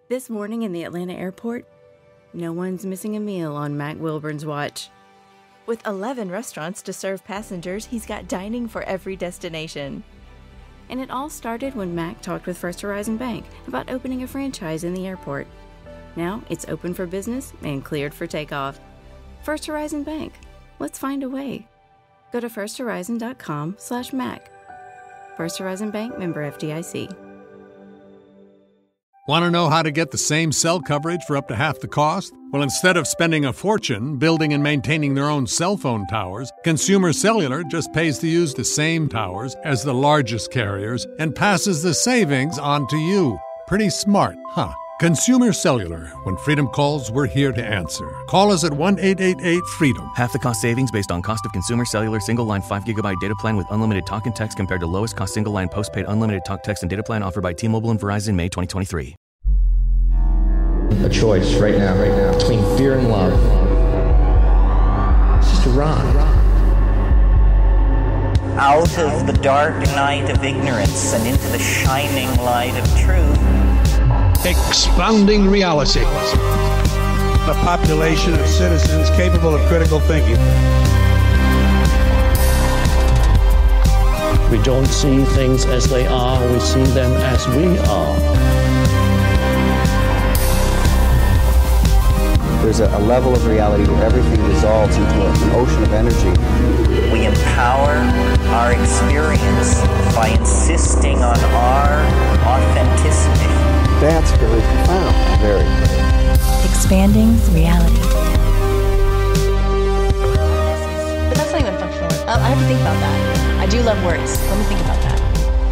This morning in the Atlanta airport, no one's missing a meal on Mac Wilburn's watch. With 11 restaurants to serve passengers, he's got dining for every destination. And it all started when Mac talked with First Horizon Bank about opening a franchise in the airport. Now it's open for business and cleared for takeoff. First Horizon Bank. Let's find a way. Go to firsthorizon.com/Mac. First Horizon Bank, member FDIC. Want to know how to get the same cell coverage for up to half the cost? Well, instead of spending a fortune building and maintaining their own cell phone towers, Consumer Cellular just pays to use the same towers as the largest carriers and passes the savings on to you. Pretty smart, huh? Consumer Cellular. When freedom calls, we're here to answer. Call us at 1-888-FREEDOM. Half the cost savings based on cost of Consumer Cellular single-line 5GB data plan with unlimited talk and text compared to lowest cost single-line postpaid unlimited talk, text, and data plan offered by T-Mobile and Verizon May 2023. A choice right now, between fear and love. It's just a rock. Out of the dark night of ignorance and into the shining light of truth. Expounding reality. A population of citizens capable of critical thinking. We don't see things as they are, we see them as we are. There's a level of reality where everything dissolves into an ocean of energy. We empower our experience by insisting on our authenticity. That's very profound. Very. Expanding reality. But that's not even functional. I have to think about that. I do love words. Let me think about that.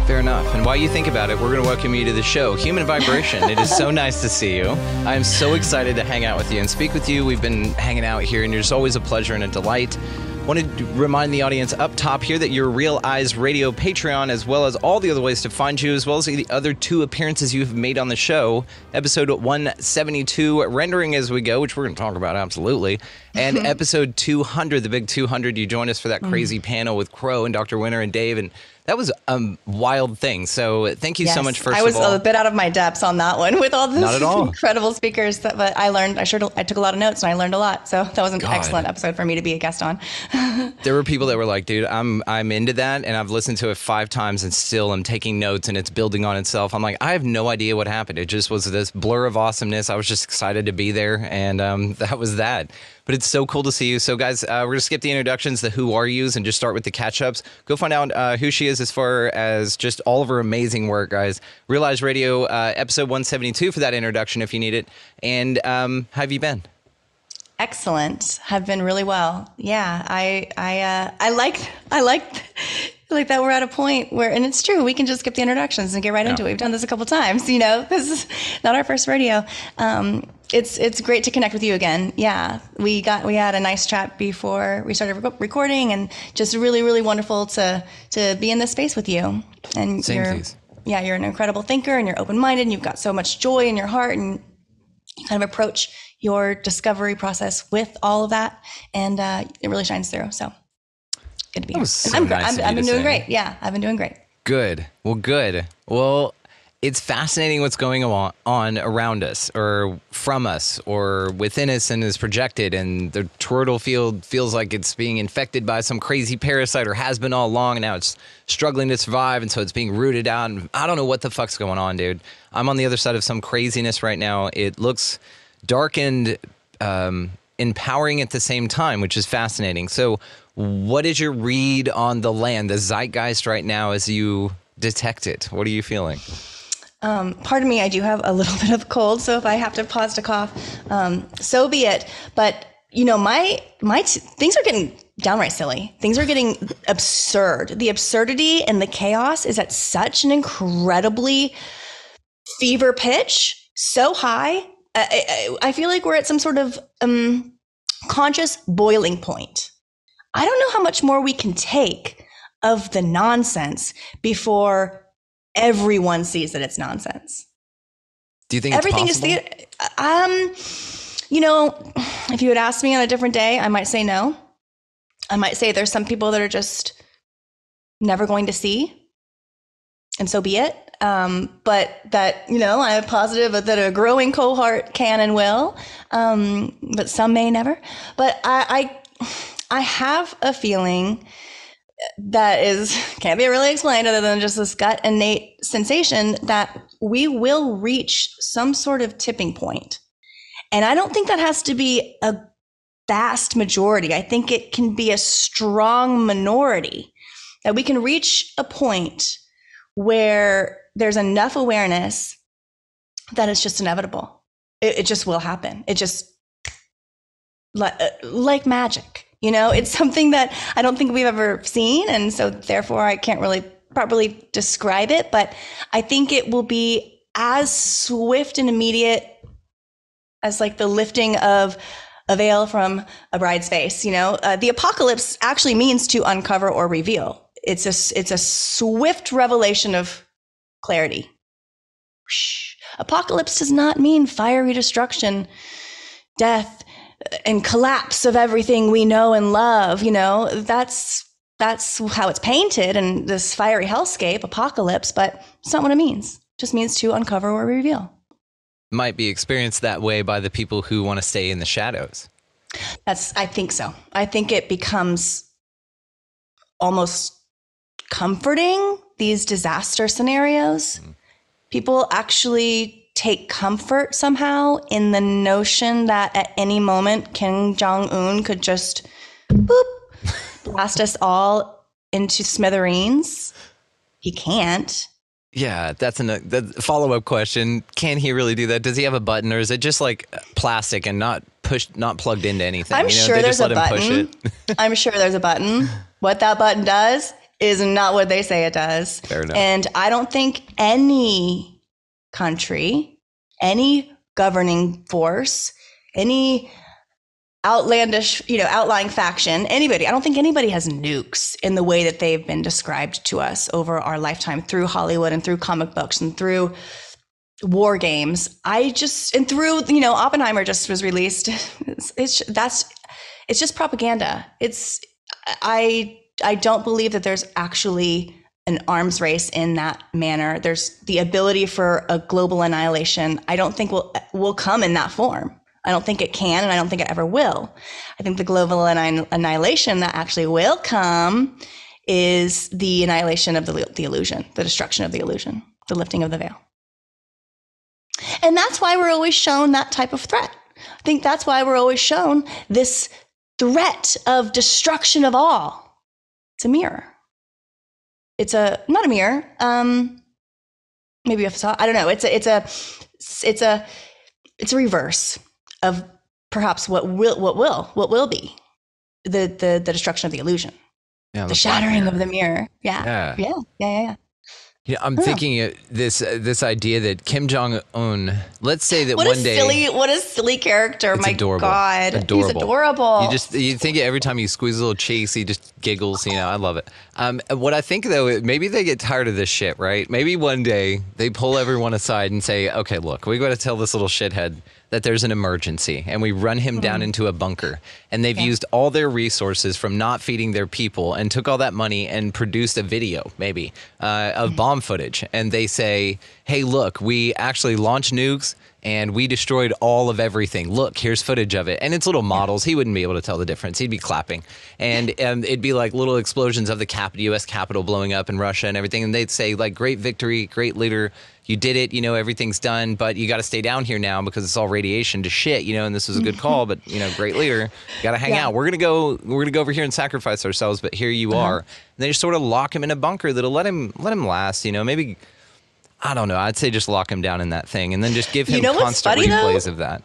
Fair enough. And while you think about it, we're going to welcome you to the show, Human Vibration. It is so nice to see you. I am so excited to hang out with you and speak with you. We've been hanging out here, and it's always a pleasure and a delight. Wanted to remind the audience up top here that you're Real Eyes Radio Patreon, as well as all the other ways to find you, as well as the other 2 appearances you've made on the show. Episode 172, Rendering As We Go, which we're going to talk about, absolutely. And episode 200, the big 200, you joined us for that crazy panel with Crow and Dr. Winter and Dave, and that was a wild thing. So thank you so much, first of all. I was a bit out of my depths on that one with all those incredible speakers. But I learned, I took a lot of notes and I learned a lot. So that was an excellent episode for me to be a guest on. There were people that were like, dude, I'm into that. And I've listened to it 5 times and still I'm taking notes and it's building on itself. I'm like, I have no idea what happened. It just was this blur of awesomeness. I was just excited to be there. And that was that. But it's so cool to see you. So, guys, we're going to skip the introductions, the who are yous, and just start with the catch-ups. Go find out who she is as far as just all of her amazing work, guys. Realize Radio, episode 172 for that introduction if you need it. And how have you been? Excellent. Have been really well. Yeah, I like that we're at a point where, and it's true, we can just skip the introductions and get right into it. We've done this a couple times, this is not our first radio. It's great to connect with you again. Yeah, we had a nice chat before we started recording, and just really, really wonderful to be in this space with you. And you're an incredible thinker, and you're open-minded, and you've got so much joy in your heart, and you kind of approach your discovery process with all of that, and it really shines through. So good to be here. So I've been doing great. Yeah, I've been doing great. Good. Well, it's fascinating what's going on around us or from us or within us and is projected. And the toroidal field feels like it's being infected by some crazy parasite or has been all along. And now it's struggling to survive. And so it's being rooted out. And I don't know what the fuck's going on, dude. I'm on the other side of some craziness right now. It looks dark and empowering at the same time, which is fascinating. So what is your read on the land, the zeitgeist right now as you detect it? What are you feeling? Pardon me, I do have a little bit of a cold, so if I have to pause to cough, so be it. But my things are getting downright silly. Things are getting absurd. The absurdity and the chaos is at such an incredibly fever pitch, so high. I feel like we're at some sort of conscious boiling point. I don't know how much more we can take of the nonsense before everyone sees that it's nonsense. Do you think everything it's possible? If you had asked me on a different day, I might say no. I might say there's some people that are just never going to see, and so be it. but that, I'm positive that a growing cohort can and will, but some may never. But I have a feeling that can't be really explained other than just this gut innate sensation that we will reach some sort of tipping point. And I don't think that has to be a vast majority. I think it can be a strong minority, that we can reach a point where there's enough awareness that it's just inevitable. It just will happen. It just, like magic. It's something that I don't think we've ever seen. And so therefore I can't really properly describe it, but I think it will be as swift and immediate as like the lifting of a veil from a bride's face. The apocalypse actually means to uncover or reveal. It's a swift revelation of clarity. Apocalypse does not mean fiery destruction, death, and collapse of everything we know and love. That's how it's painted in this fiery hellscape, apocalypse, but it's not what it means. It just means to uncover or reveal. Might be experienced that way by the people who want to stay in the shadows. I think so. I think it becomes almost comforting, these disaster scenarios. People actually take comfort somehow in the notion that at any moment Kim Jong-un could just blast us all into smithereens. He can't. Yeah, that's the follow-up question. Can he really do that? Does he have a button, or is it just like plastic and not plugged into anything? I'm sure there's a button. I'm sure there's a button. What that button does is not what they say it does. Fair enough. And I don't think any country, any governing force, any outlandish, outlying faction, anybody, I don't think anybody has nukes in the way that they've been described to us over our lifetime through Hollywood and through comic books and through war games. And through, Oppenheimer just was released. It's just propaganda. I don't believe that there's actually an arms race in that manner. There's the ability for a global annihilation. I don't think will come in that form. I don't think it can, and I don't think it ever will. I think the global annihilation that actually will come is the annihilation of the illusion, the destruction of the illusion, the lifting of the veil. And that's why we're always shown that type of threat. I think that's why we're always shown this threat of destruction of all. It's a mirror. It's not a mirror. Maybe a facade. I don't know. It's a reverse of perhaps what will be the destruction of the illusion, the shattering of the mirror. Yeah. Yeah, I'm thinking this idea that Kim Jong-un, let's say that what one day... What a silly character. It's My adorable. God. Adorable. He's adorable. You think every time you squeeze a little cheeks, he just giggles, I love it. What I think, though, maybe they get tired of this shit, right? Maybe one day they pull everyone aside and say, okay, look, we got to tell this little shithead that there's an emergency, and we run him down into a bunker. And they've used all their resources from not feeding their people and took all that money and produced a video, maybe, of bomb footage. And they say, hey, look, we actually launched nukes and we destroyed all of everything. Look, here's footage of it. And it's little models. He wouldn't be able to tell the difference. He'd be clapping. And it'd be like little explosions of the U.S. Capitol blowing up in Russia and everything. And they'd say, like, great victory, great leader. You did it, everything's done, but you got to stay down here now because it's all radiation to shit, and this was a good call, but great leader, you got to hang out. We're going to go over here and sacrifice ourselves, but here you are. And they just sort of lock him in a bunker that'll let him last, maybe, I don't know. I'd say just lock him down in that thing and then just give him constant replays of that.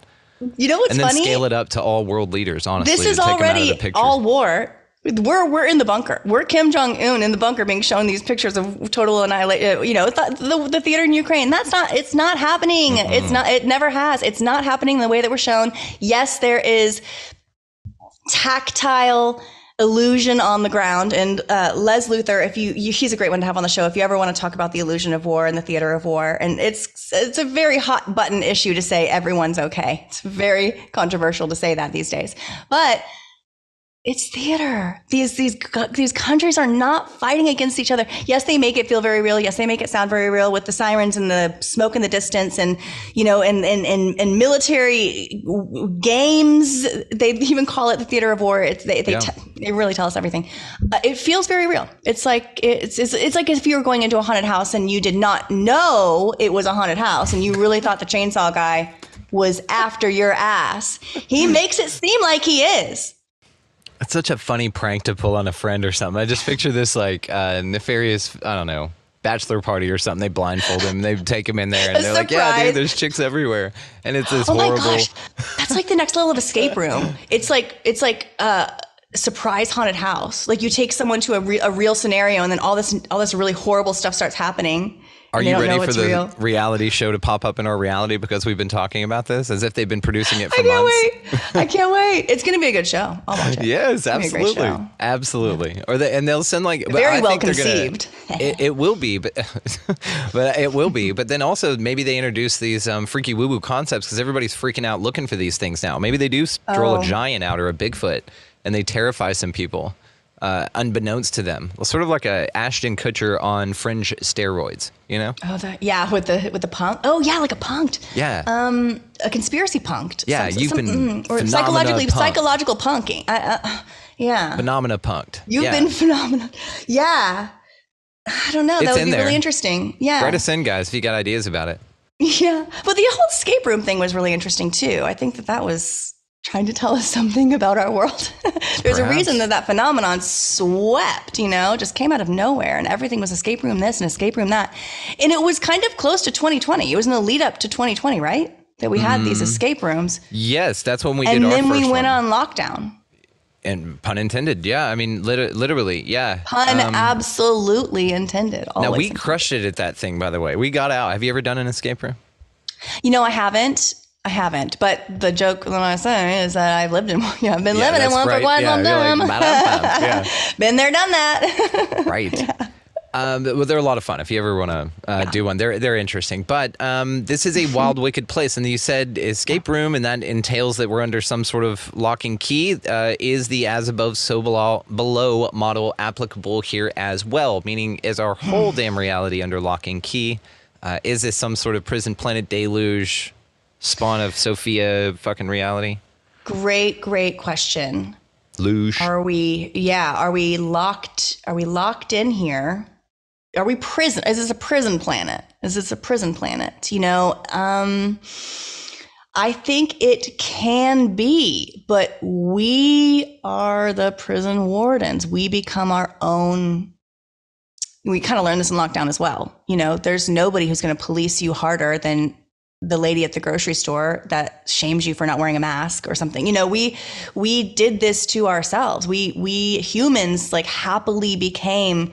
You know what's funny? And then scale it up to all world leaders, honestly. This is already all war. We're in the bunker. We're Kim Jong-un in the bunker being shown these pictures of total annihilation. The theater in Ukraine. It's not happening. It never has. It's not happening the way that we're shown. Yes, there is tactile illusion on the ground. And Les Luthor, he's a great one to have on the show if you ever want to talk about the illusion of war and the theater of war. And it's a very hot button issue to say everyone's okay. It's very controversial to say that these days. But It's theater. These countries are not fighting against each other. Yes, they make it feel very real. Yes, they make it sound very real with the sirens and the smoke in the distance, and and military games. They even call it the theater of war. They really tell us everything. It feels very real. It's like if you were going into a haunted house and you did not know it was a haunted house, and you really thought the chainsaw guy was after your ass. He makes it seem like he is. It's such a funny prank to pull on a friend or something. I just picture this like nefarious, I don't know, bachelor party or something. They blindfold him, they take him in there, and they're like, yeah, dude, there's chicks everywhere. And it's this horrible. My gosh. That's like the next level of escape room. It's like surprise haunted house. Like you take someone to a real scenario, and then all this really horrible stuff starts happening. Are you ready for the reality show to pop up in our reality because we've been talking about this as if they've been producing it for months? I can't wait. It's going to be a good show. I'll watch it. Yes, absolutely. Absolutely. And they'll send like very well conceived. It will be, but it will be. But then also maybe they introduce these freaky woo woo concepts because everybody's freaking out looking for these things now. Maybe they do stroll a giant out or a Bigfoot and they terrify some people. Unbeknownst to them, well, sort of like a Ashton Kutcher on Fringe steroids, you know? Oh, with the punk. Oh, yeah, like a punked. Yeah. A conspiracy punked. Yeah, you've been or psychological punking. Yeah. Phenomena punked. You've been phenomena. Yeah. I don't know. That would be really interesting. Yeah. Write us in, guys, if you got ideas about it. Yeah, but the whole escape room thing was really interesting too. I think that was trying to tell us something about our world. There's a reason that phenomenon swept, just came out of nowhere, and everything was escape room this and escape room that. And it was kind of close to 2020. It was in the lead up to 2020, right? That we had these escape rooms. Yes, that's when we did our first one. And then we went on lockdown. And pun intended. Yeah, I mean, literally, yeah. Pun absolutely intended. Now, we crushed it at that thing, by the way. We got out. Have you ever done an escape room? I haven't, but the joke that I say is that I've lived in one. Yeah, I've been living in one for quite some time. Been there, done that. Right. Yeah. Well, they're a lot of fun. If you ever want to do one, they're interesting. But this is a wild, wicked place, and you said escape room, and that entails that we're under some sort of lock and key. Is the as above, so below model applicable here as well? Meaning, is our whole damn reality under lock and key? Is this some sort of prison planet deluge? Spawn of Sophia fucking reality? Great question. Luge. Are we locked in here? Are we prison? Is this a prison planet? I think it can be, but we are the prison wardens. We become our own. We kind of learned this in lockdown as well. There's nobody who's going to police you harder than the lady at the grocery store that shames you for not wearing a mask or something. We did this to ourselves. We humans happily became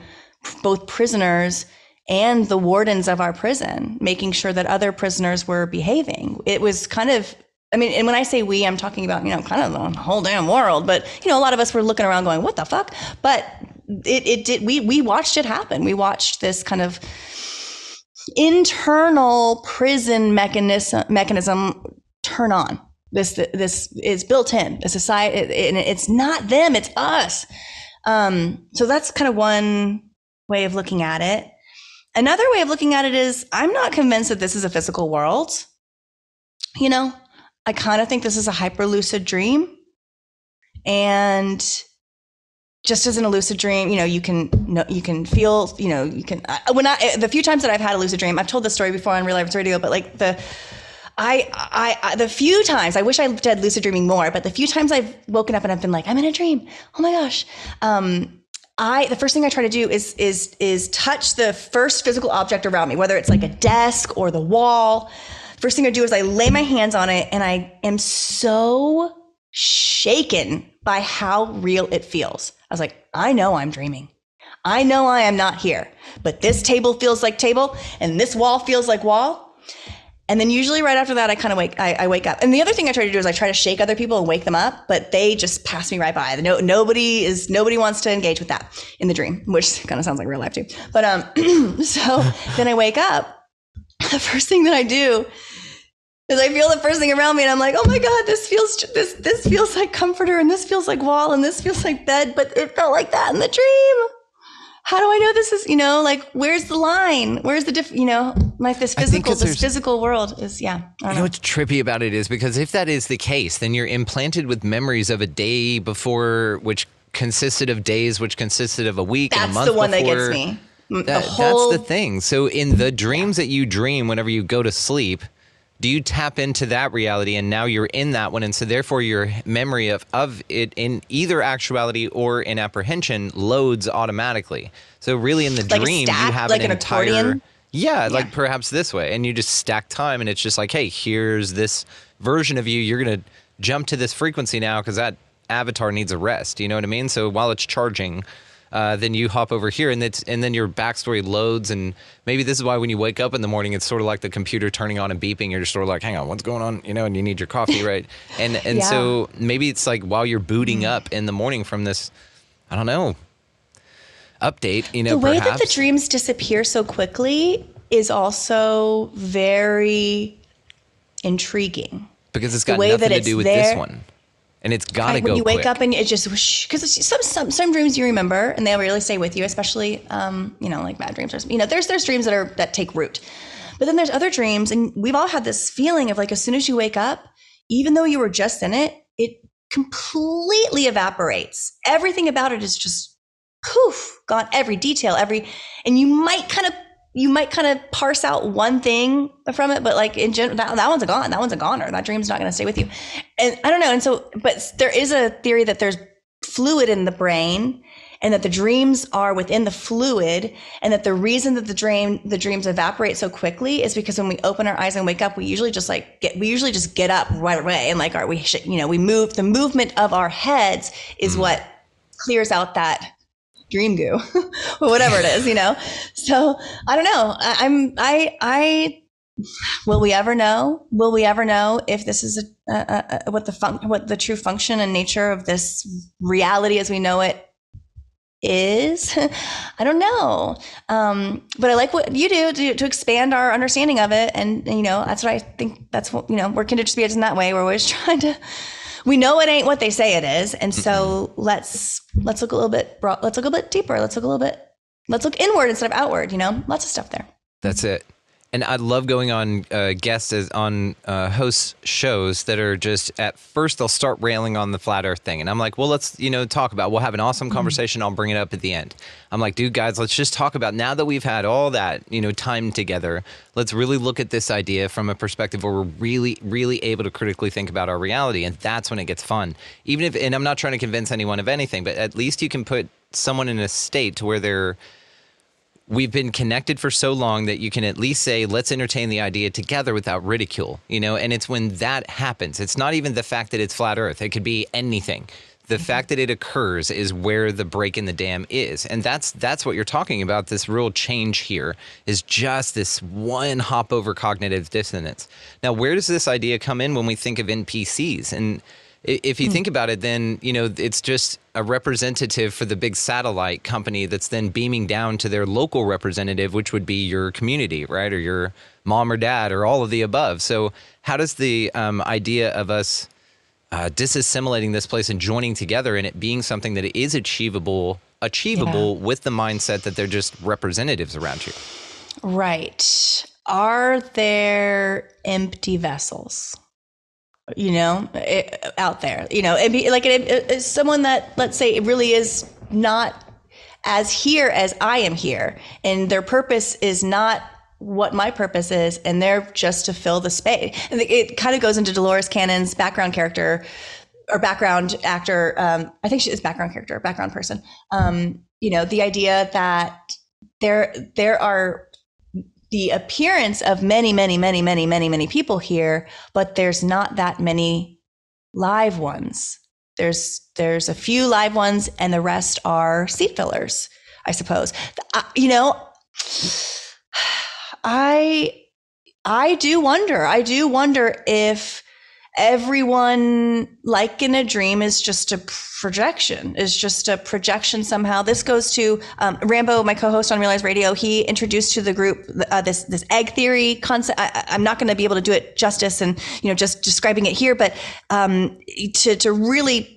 both prisoners and the wardens of our prison, making sure that other prisoners were behaving. It was kind of, and when I say we, I'm talking about, kind of the whole damn world, but a lot of us were looking around going, what the fuck? But we watched it happen. We watched this kind of internal prison mechanism turn on. This is built in the society, and it's not them, it's us. So that's kind of one way of looking at it. Another way of looking at it is I'm not convinced that this is a physical world. I kind of think this is a hyperlucid dream, and just as in a lucid dream, you can feel, the few times that I've had a lucid dream, I've told this story before on Real Life Radio, but the few times, I wish I did lucid dreaming more, but the few times I've woken up and I've been like, I'm in a dream. Oh my gosh. The first thing I try to do is touch the first physical object around me, whether it's like a desk or the wall. First thing I do is I lay my hands on it, and I am so shaken by how real it feels. I was like, I know I'm dreaming. I know I am not here, but this table feels like table and this wall feels like wall. And then usually right after that, I wake up. And the other thing I try to do is I try to shake other people and wake them up, but they just pass me right by. Nobody wants to engage with that in the dream, which kind of sounds like real life too. But so then I wake up. The first thing that I do Because I feel the first thing around me, and I'm like, oh my God, this feels like comforter, and this feels like wall, and this feels like bed, but it felt like that in the dream. How do I know this is, like, where's the line? Where's the like this physical world is, I don't know. What's trippy about it is because if that is the case, then you're implanted with memories of a day before, which consisted of days, which consisted of a week and a month before. That's the one that gets me. That's the thing. So in the dreams that you dream whenever you go to sleep, do you tap into that reality and now you're in that one? And so therefore your memory of it in either actuality or in apprehension loads automatically. So really in the dream, you have like an entire accordion? Yeah, like perhaps this way. And you just stack time and it's just like, hey, here's this version of you. You're going to jump to this frequency now because that avatar needs a rest. You know what I mean? So while it's charging, then you hop over here and then your backstory loads. And maybe this is why when you wake up in the morning, it's sort of like the computer turning on and beeping. You're just sort of like, hang on, what's going on? And you need your coffee, right? And so maybe it's like while you're booting up in the morning from this, I don't know, update, the way that the dreams disappear so quickly is also very intriguing. Because it's got nothing to do with this one. And it's got to go when you wake quick. up and it just because some dreams you remember and they really stay with you, especially like bad dreams. Or, there's dreams that take root, but then there's other dreams, and we've all had this feeling of like as soon as you wake up, even though you were just in it, it completely evaporates. Everything about it is just poof, gone. Every detail, and you might kind of parse out one thing from it, but like in general, that one's a gone. That one's a goner. That dream's not going to stay with you. And I don't know. And so, but there is a theory that there's fluid in the brain and that the dreams are within the fluid. And that the reason that the dreams evaporate so quickly is because when we open our eyes and wake up, we usually just get up right away. And like, we move, the movement of our heads is what clears out that dream goo or whatever it is, So I don't know. Will we ever know? Will we ever know if this is what the true function and nature of this reality as we know it is? I don't know. But I like what you do to expand our understanding of it. And, that's what I think we're kindred spirits in that way. We're always trying to, we know it ain't what they say it is. And so let's look a little bit broad, let's look a bit deeper. Let's look inward instead of outward, lots of stuff there. That's it. And I love going on guests on host shows that are just at first they'll start railing on the flat earth thing. And I'm like, well, let's, talk about, we'll have an awesome conversation. I'll bring it up at the end. I'm like, dude, guys, let's just talk about now that we've had all that, time together. Let's really look at this idea from a perspective where we're really, really able to critically think about our reality. And that's when it gets fun. And I'm not trying to convince anyone of anything, but at least you can put someone in a state to where we've been connected for so long that you can at least say, let's entertain the idea together without ridicule, and it's when that happens. It's not even the fact that it's flat earth. It could be anything. The fact that it occurs is where the break in the dam is. And that's what you're talking about. This real change here is just this one hop over cognitive dissonance. Now, where does this idea come in when we think of NPCs? And if you think about it, then, it's just a representative for the big satellite company that's then beaming down to their local representative, which would be your community, right? Or your mom or dad or all of the above. So how does the idea of us disassimilating this place and joining together and it being something that is achievable with the mindset that they're just representatives around you? Right. Are there empty vessels? Out there, and be like someone that, let's say, it really is not as here as I am here, and their purpose is not what my purpose is, and they're just to fill the space. And it kind of goes into Dolores Cannon's background character or background actor. I think she is background character, background person. The idea that there are the appearance of many, many, many, many, many, many people here, but there's not that many live ones. There's a few live ones, and the rest are seat fillers, I suppose. I do wonder if everyone, like in a dream, is just a projection, is just a projection somehow. This goes to Rambo, my co-host on Realize Radio. He introduced to the group this egg theory concept. I'm not going to be able to do it justice and, just describing it here, but to really,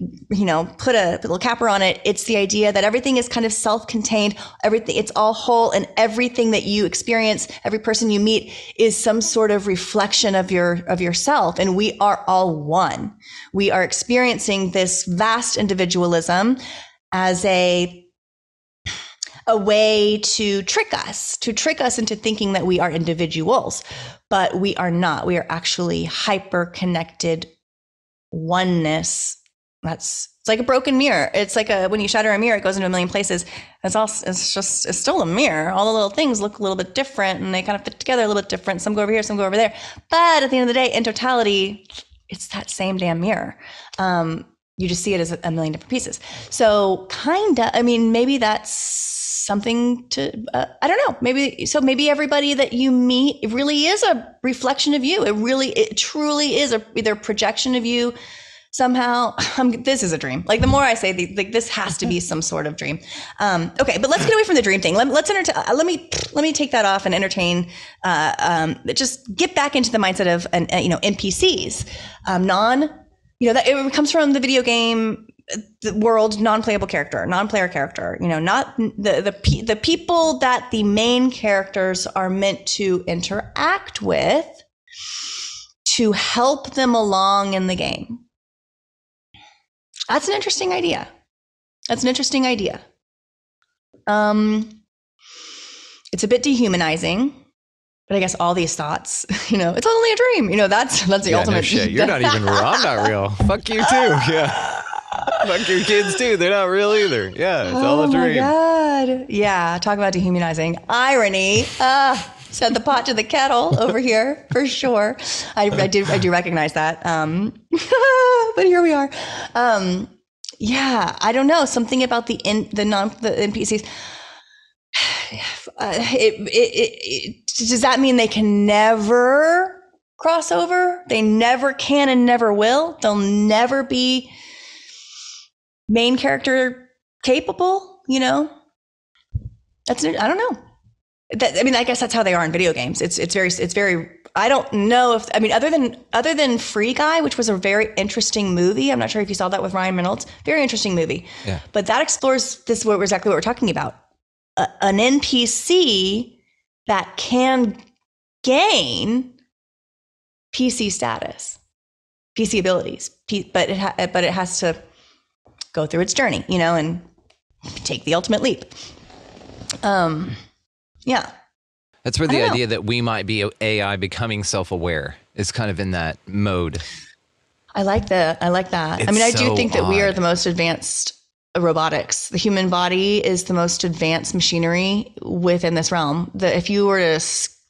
put a little capper on it, it's the idea that everything is kind of self-contained. Everything, it's all whole, and everything that you experience, every person you meet is some sort of reflection of yourself. And we are all one. We are experiencing this vast individualism as a way to trick us into thinking that we are individuals, but we are not. We are actually hyper-connected oneness. It's like a broken mirror. It's like when you shatter a mirror, it goes into a million places. It's still a mirror. All the little things look a little bit different, and they kind of fit together a little bit different. Some go over here, some go over there. But at the end of the day, in totality, it's that same damn mirror. You just see it as a million different pieces. So maybe that's something to, I don't know, maybe everybody that you meet, it really is a reflection of you. It truly is either a projection of you somehow. This is a dream. Like, the more I say this has to be some sort of dream. Okay, but let's get away from the dream thing. Let me take that off and entertain, just get back into the mindset of, NPCs, that it comes from the video game the world, non-player character, not the people that the main characters are meant to interact with to help them along in the game. That's an interesting idea. It's a bit dehumanizing. But I guess all these thoughts, it's only a dream. That's the ultimate. No shit. You're not even real. I'm not real. Fuck you too. Yeah. Fuck your kids too. They're not real either. Yeah, it's all a dream. Oh my God. Yeah. Talk about dehumanizing. Irony. Set the pot to the kettle over here for sure. I do recognize that. But here we are. Yeah. I don't know. Something about the NPCs. Does that mean they can never cross over? They never can and never will. They'll never be main character capable. I don't know. I guess that's how they are in video games. It's very. I don't know if other than Free Guy, which was a very interesting movie. I'm not sure if you saw that with Ryan Reynolds. Very interesting movie. Yeah. But that explores exactly what we're talking about. An NPC that can gain PC status, PC abilities, but it has to go through its journey, and take the ultimate leap. Yeah. That's where the idea that we might be AI becoming self-aware is kind of in that mode. I like that. I do think that we are the most advanced robotics. The human body is the most advanced machinery within this realm. If you were to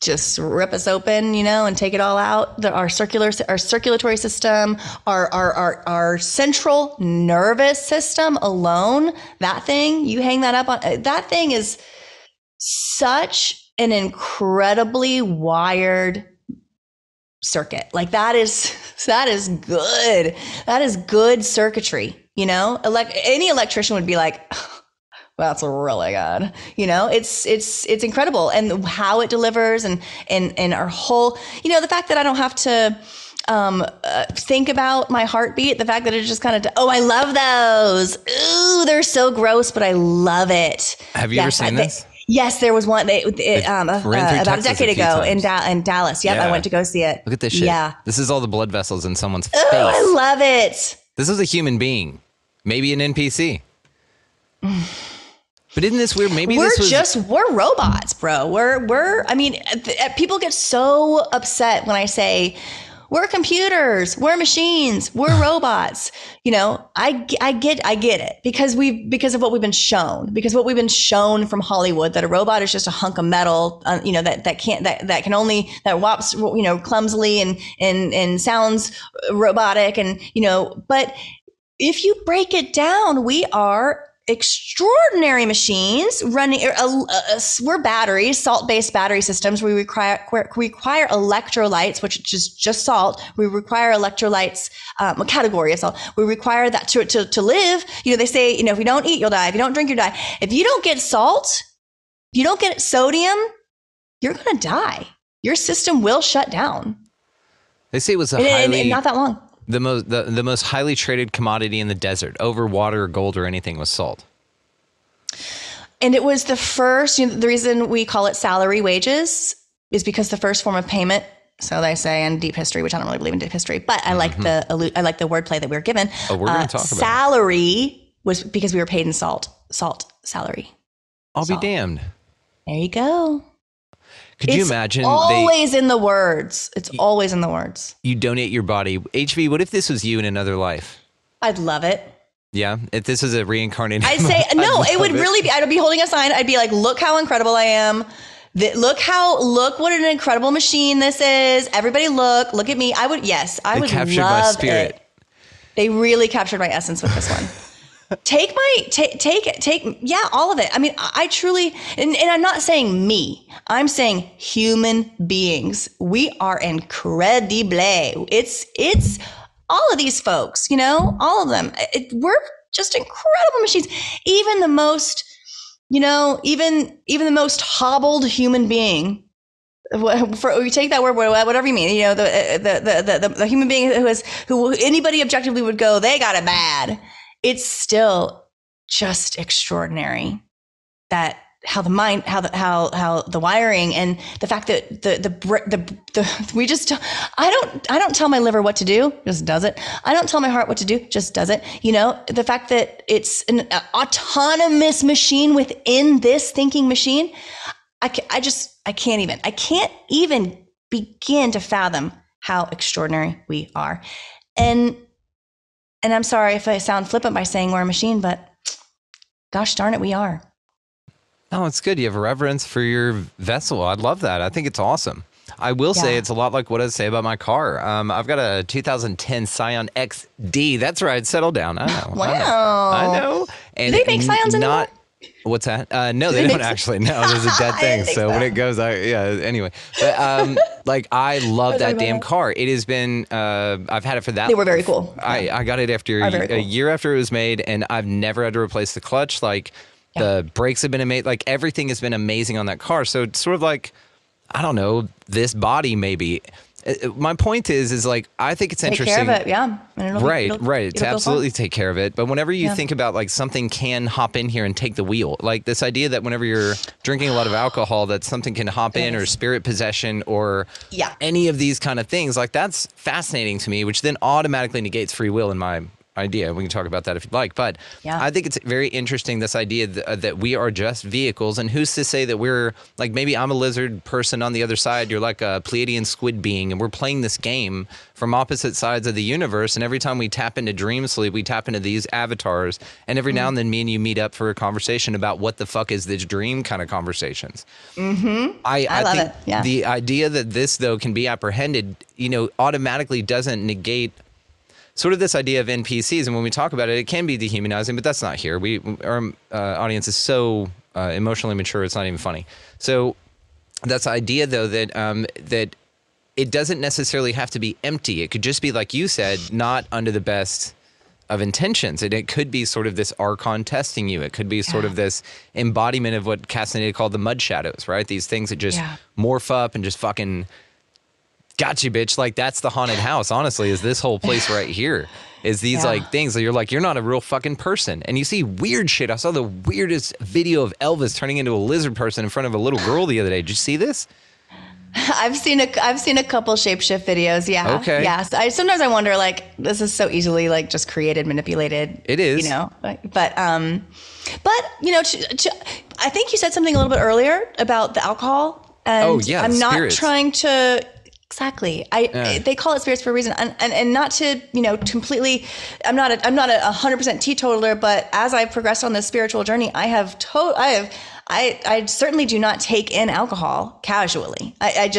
just rip us open, and take it all out, our circulatory system, our central nervous system alone, that thing, you hang that up on, that thing is such an incredibly wired circuit. Like that is good. That is good circuitry. Any electrician would be like, well, that's really good. It's incredible. And how it delivers and our whole, the fact that I don't have to think about my heartbeat, the fact that it just kind of, I love those. Ooh, they're so gross, but I love it. Have you ever seen this? Yes, there was one about a decade ago in Dallas. Yep, yeah. I went to go see it. Look at this shit. Yeah. This is all the blood vessels in someone's face. I love it. This is a human being. Maybe an NPC. But isn't this weird? Maybe we're robots, bro. People get so upset when I say we're computers, we're machines, we're robots. I get it because of what we've been shown, from Hollywood, that a robot is just a hunk of metal, that whops, clumsily and sounds robotic. And, but if you break it down, we are extraordinary machines running. We're batteries, salt-based battery systems. We require electrolytes, which is just salt. We require electrolytes, a category of salt. We require that to live. They say, if you don't eat, you'll die. If you don't drink, you'll die. If you don't get salt, if you don't get sodium, you're going to die. Your system will shut down. They say it was not that long. The most highly traded commodity in the desert, over water or gold or anything, was salt. And it was the first, the reason we call it salary wages is because the first form of payment, so they say in deep history, which I don't really believe in deep history, but I like the wordplay that we were given. Oh, we're going to talk about salary was because we were paid in salt salary. I'll be damned. There you go. Could you imagine? Always in the words. It's always in the words. You donate your body. HV, what if this was you in another life? I'd love it. Yeah? If this was a reincarnated... I'd say, no, it would really be... I'd be holding a sign. I'd be like, look how incredible I am. Look what an incredible machine this is. Everybody look at me. I would captured love my spirit. it. They really captured my essence with this one. Take all of it. I mean, I truly, and I'm not saying me, I'm saying human beings. We are incredible. It's all of these folks, all of them. We're just incredible machines. Even the most, even the most hobbled human being, you take that word, whatever you mean, the human being who anybody objectively would go, they got it bad. It's still just extraordinary that how the mind, how the wiring, and the fact that I don't tell my liver what to do, just does it. I don't tell my heart what to do, just does it. The fact that it's an autonomous machine within this thinking machine, I can't even begin to fathom how extraordinary we are. And I'm sorry if I sound flippant by saying we're a machine, but gosh darn it, we are. Oh, it's good. You have a reverence for your vessel. I love that. I think it's awesome. I will say it's a lot like what I say about my car. I've got a 2010 Scion XD. That's right. Settle down. I know. Wow. I know. And do they make Scions anymore? What's that? No, they don't actually. No, there's a dead thing. So when it goes, anyway. But I love that damn car. It has been, I've had it for that. They were very cool. I got it after a year after it was made, and I've never had to replace the clutch. The brakes have been amazing. Everything has been amazing on that car. So it's sort of like, I don't know, this body maybe. My point is I think it's interesting. Take care of it, yeah. Right. To absolutely take care of it. But whenever you think about something can hop in here and take the wheel, this idea that whenever you're drinking a lot of alcohol, that something can hop in, or spirit possession, or any of these kind of things, that's fascinating to me, which then automatically negates free will in my idea. We can talk about that if you'd like. But I think it's very interesting, this idea that we are just vehicles. And who's to say that we're maybe I'm a lizard person on the other side, you're like a Pleiadian squid being, and we're playing this game from opposite sides of the universe. And every time we tap into dream sleep, we tap into these avatars. And every now and then me and you meet up for a conversation about what the fuck is this dream kind of conversations. Mm-hmm. I love think it. Yeah. The idea that this, though, can be apprehended, automatically doesn't negate sort of this idea of NPCs. And when we talk about it, it can be dehumanizing, but that's not here. Our audience is so emotionally mature, it's not even funny. So that's the idea, though, that it doesn't necessarily have to be empty. It could just be, like you said, not under the best of intentions. And it could be sort of this archon testing you. It could be sort of this embodiment of what Castaneda called the mud shadows, right? These things that just morph up and just fucking... got you, bitch. That's the haunted house, honestly, is this whole place right here. Is these things that you're not a real fucking person. And you see weird shit. I saw the weirdest video of Elvis turning into a lizard person in front of a little girl the other day. Did you see this? I've seen a couple shapeshift videos. Yeah. Okay. Yeah. So sometimes I wonder, this is so easily just created, manipulated. It is. But I think you said something a little bit earlier about the alcohol. And I'm not trying to Exactly. They call it spirits for a reason, and not to, completely. I'm not a 100% teetotaler, but as I've progressed on this spiritual journey, I certainly do not take in alcohol casually. I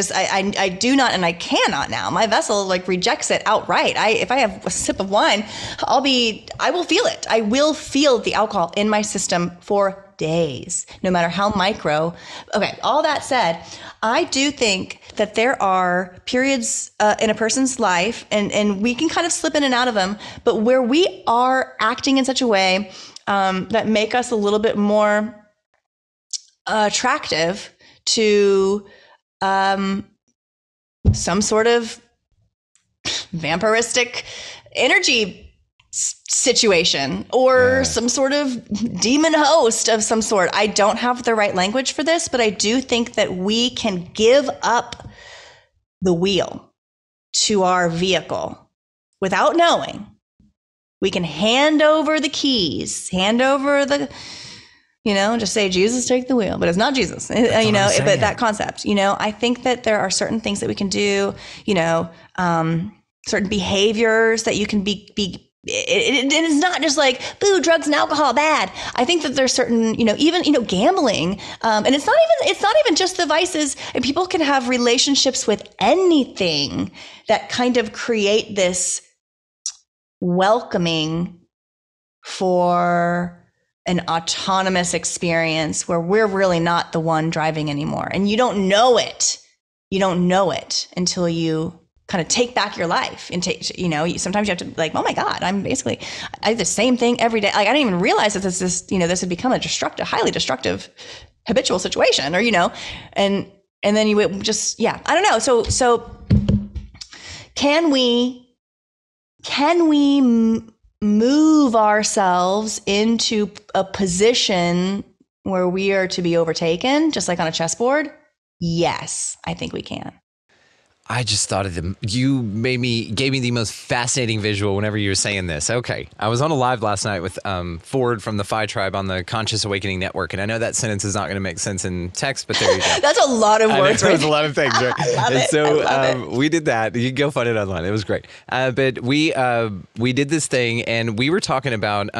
do not, and I cannot now. My vessel rejects it outright. If I have a sip of wine, I will feel it. I will feel the alcohol in my system for days, no matter how micro. Okay. All that said, I do think that there are periods in a person's life, and we can kind of slip in and out of them, but where we are acting in such a way that make us a little bit more attractive to some sort of vampiristic energy situation, or some sort of demon host of some sort. I don't have the right language for this, but I do think that we can give up the wheel to our vehicle without knowing. We can hand over the keys, just say, Jesus, take the wheel, but it's not Jesus, but that concept, I think that there are certain things that we can do, certain behaviors that you can be it is not just like, boo, drugs and alcohol, bad. I think that there's certain, even, gambling, and it's not even just the vices. And people can have relationships with anything that kind of create this welcoming for an autonomous experience where we're really not the one driving anymore. And you don't know it. You don't know it until you kind of take back your life and sometimes you have to oh my God, I do the same thing every day. I didn't even realize that this had become a highly destructive habitual situation, and then you would just, I don't know. So can we move ourselves into a position where we are to be overtaken, just like on a chessboard? Yes, I think we can. I just thought of them. You gave me the most fascinating visual whenever you were saying this. Okay. I was on a live last night with Ford from the Phi Tribe on the Conscious Awakening Network. And I know that sentence is not going to make sense in text, but there you go. That's a lot of words, right? That's a lot of things, right? I love it. We did that. You can go find it online. It was great. But we did this thing, and we were talking about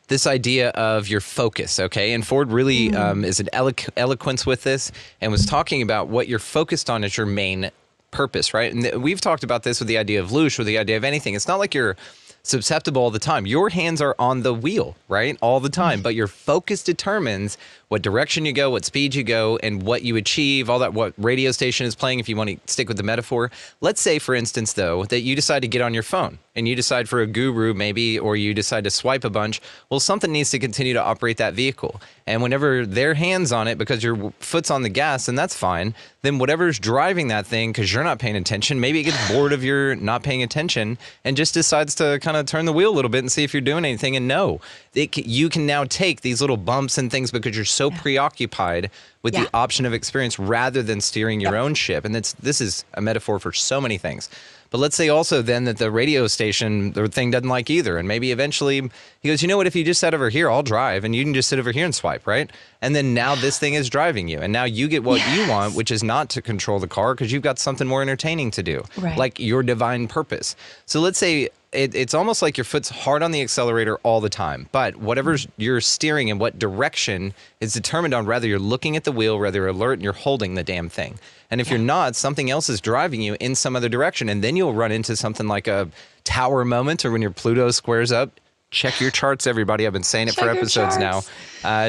this idea of your focus, okay? And Ford really is an eloquence with this, and was talking about what you're focused on as your main purpose, right? And we've talked about this with the idea of loosh, or the idea of anything. It's not like you're susceptible all the time. Your hands are on the wheel, right? All the time. But your focus determines what direction you go, what speed you go, and what you achieve, all that, what radio station is playing, if you want to stick with the metaphor. Let's say, for instance, though, that you decide to get on your phone and you decide for a guru maybe, or you decide to swipe a bunch. Well, something needs to continue to operate that vehicle. And whenever their hand's on it because your foot's on the gas, and that's fine, then whatever's driving that thing, because you're not paying attention, maybe it gets bored of your not paying attention and just decides to kind of turn the wheel a little bit and see if you're doing anything. And no, you can now take these little bumps and things because you're so preoccupied with the option of experience rather than steering your own ship. And this is a metaphor for so many things. But let's say also then that the radio station, the thing doesn't like either. And maybe eventually he goes, you know what, if you just sit over here, I'll drive, and you can just sit over here and swipe, right? And then now this thing is driving you. And now you get what you want, which is not to control the car because you've got something more entertaining to do, like your divine purpose. So let's say it's almost like your foot's hard on the accelerator all the time. But whatever you're steering in what direction is determined on whether you're looking at the wheel, whether you're alert and you're holding the damn thing. And if you're not, something else is driving you in some other direction. And then you'll run into something like a tower moment, or when your Pluto squares up. Check your charts, everybody. I've been saying it for episodes now.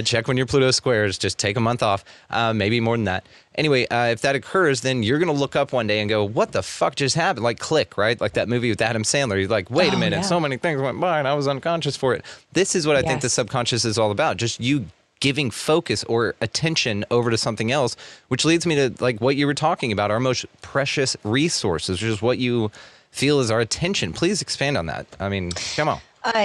Check when your Pluto squares. Just take a month off, maybe more than that. Anyway, if that occurs, then you're going to look up one day and go, what the fuck just happened? Like Click, right? Like that movie with Adam Sandler. You're like, wait a minute. So many things went by and I was unconscious for it. This is what I think the subconscious is all about. Just you giving focus or attention over to something else, which leads me to like what you were talking about, our most precious resources, which is what you feel is our attention. Please expand on that. I mean, come on.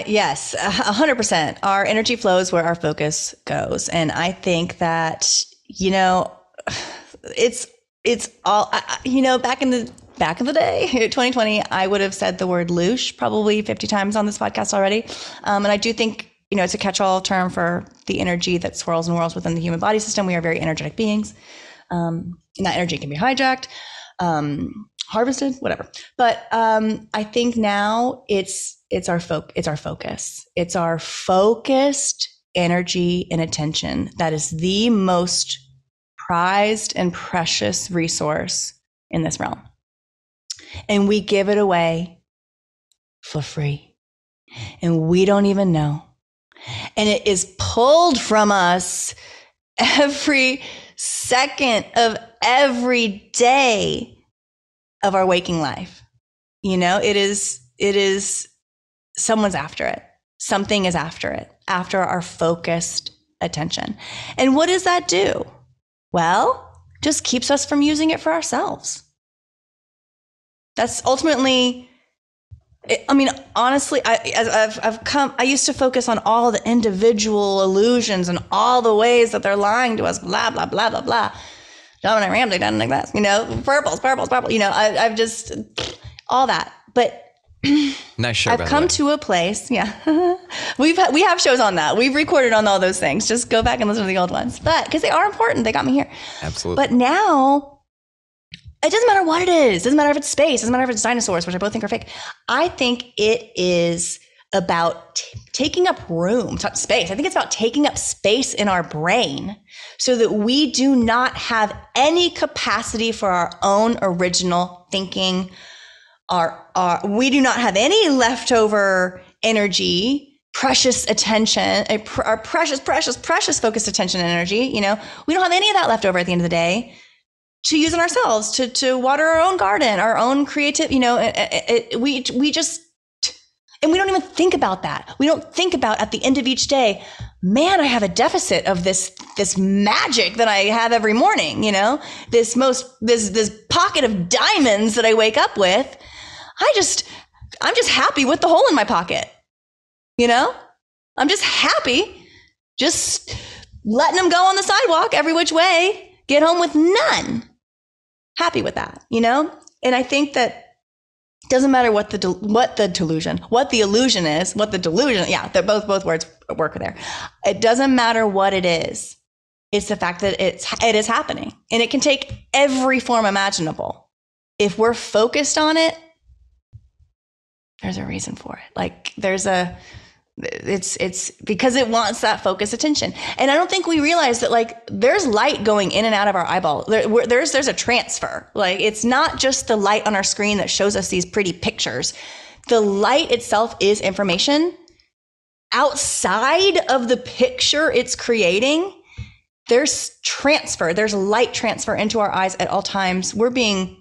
Yes, 100%. Our energy flows where our focus goes. And I think that, it's all, back in the day, 2020, I would have said the word loosh probably 50 times on this podcast already. And I do think, it's a catch-all term for the energy that swirls and whirls within the human body system. We are very energetic beings. And that energy can be hijacked. harvested, whatever. But I think now it's our focus. It's our focused energy and attention that is the most prized and precious resource in this realm. And we give it away for free. And we don't even know. And it is pulled from us every second of every day of our waking life. You know, it is someone's after it. Something is after it, after our focused attention. And what does that do? Well, just keeps us from using it for ourselves. That's ultimately, I mean, honestly, I used to focus on all the individual illusions and all the ways that they're lying to us, blah, blah, blah, blah, blah. Dominic Ramsey done like that, you know, purples, you know, I've just, all that. But nice show, I've come to a place, yeah. we have shows on that. We've recorded on all those things. Just go back and listen to the old ones. But, because they are important, they got me here. Absolutely. But now, it doesn't matter what it is. It doesn't matter if it's space. It doesn't matter if it's dinosaurs, which I both think are fake. I think it is about taking up room, space. I think it's about taking up space in our brain so that we do not have any capacity for our own original thinking. We do not have any leftover energy, precious attention, our precious focused attention and energy. You know, we don't have any of that left over at the end of the day to use in ourselves, to water our own garden, our own creative, you know, we just, and we don't even think about that. We don't think about at the end of each day, man, I have a deficit of this magic that I have every morning, you know, this pocket of diamonds that I wake up with. I'm just happy with the hole in my pocket. You know, I'm just happy, just letting them go on the sidewalk every which way, get home with none. Happy with that, you know? And I think that doesn't matter what the illusion is, yeah, they're both words work there. It doesn't matter what it is. It's the fact that it is happening, and it can take every form imaginable. If we're focused on it, there's a reason for it. Like it's because it wants that focused attention. And I don't think we realize that, like, there's light going in and out of our eyeball. There's a transfer. Like, it's not just the light on our screen that shows us these pretty pictures. The light itself is information. Outside of the picture it's creating, there's transfer. There's light transfer into our eyes at all times. We're being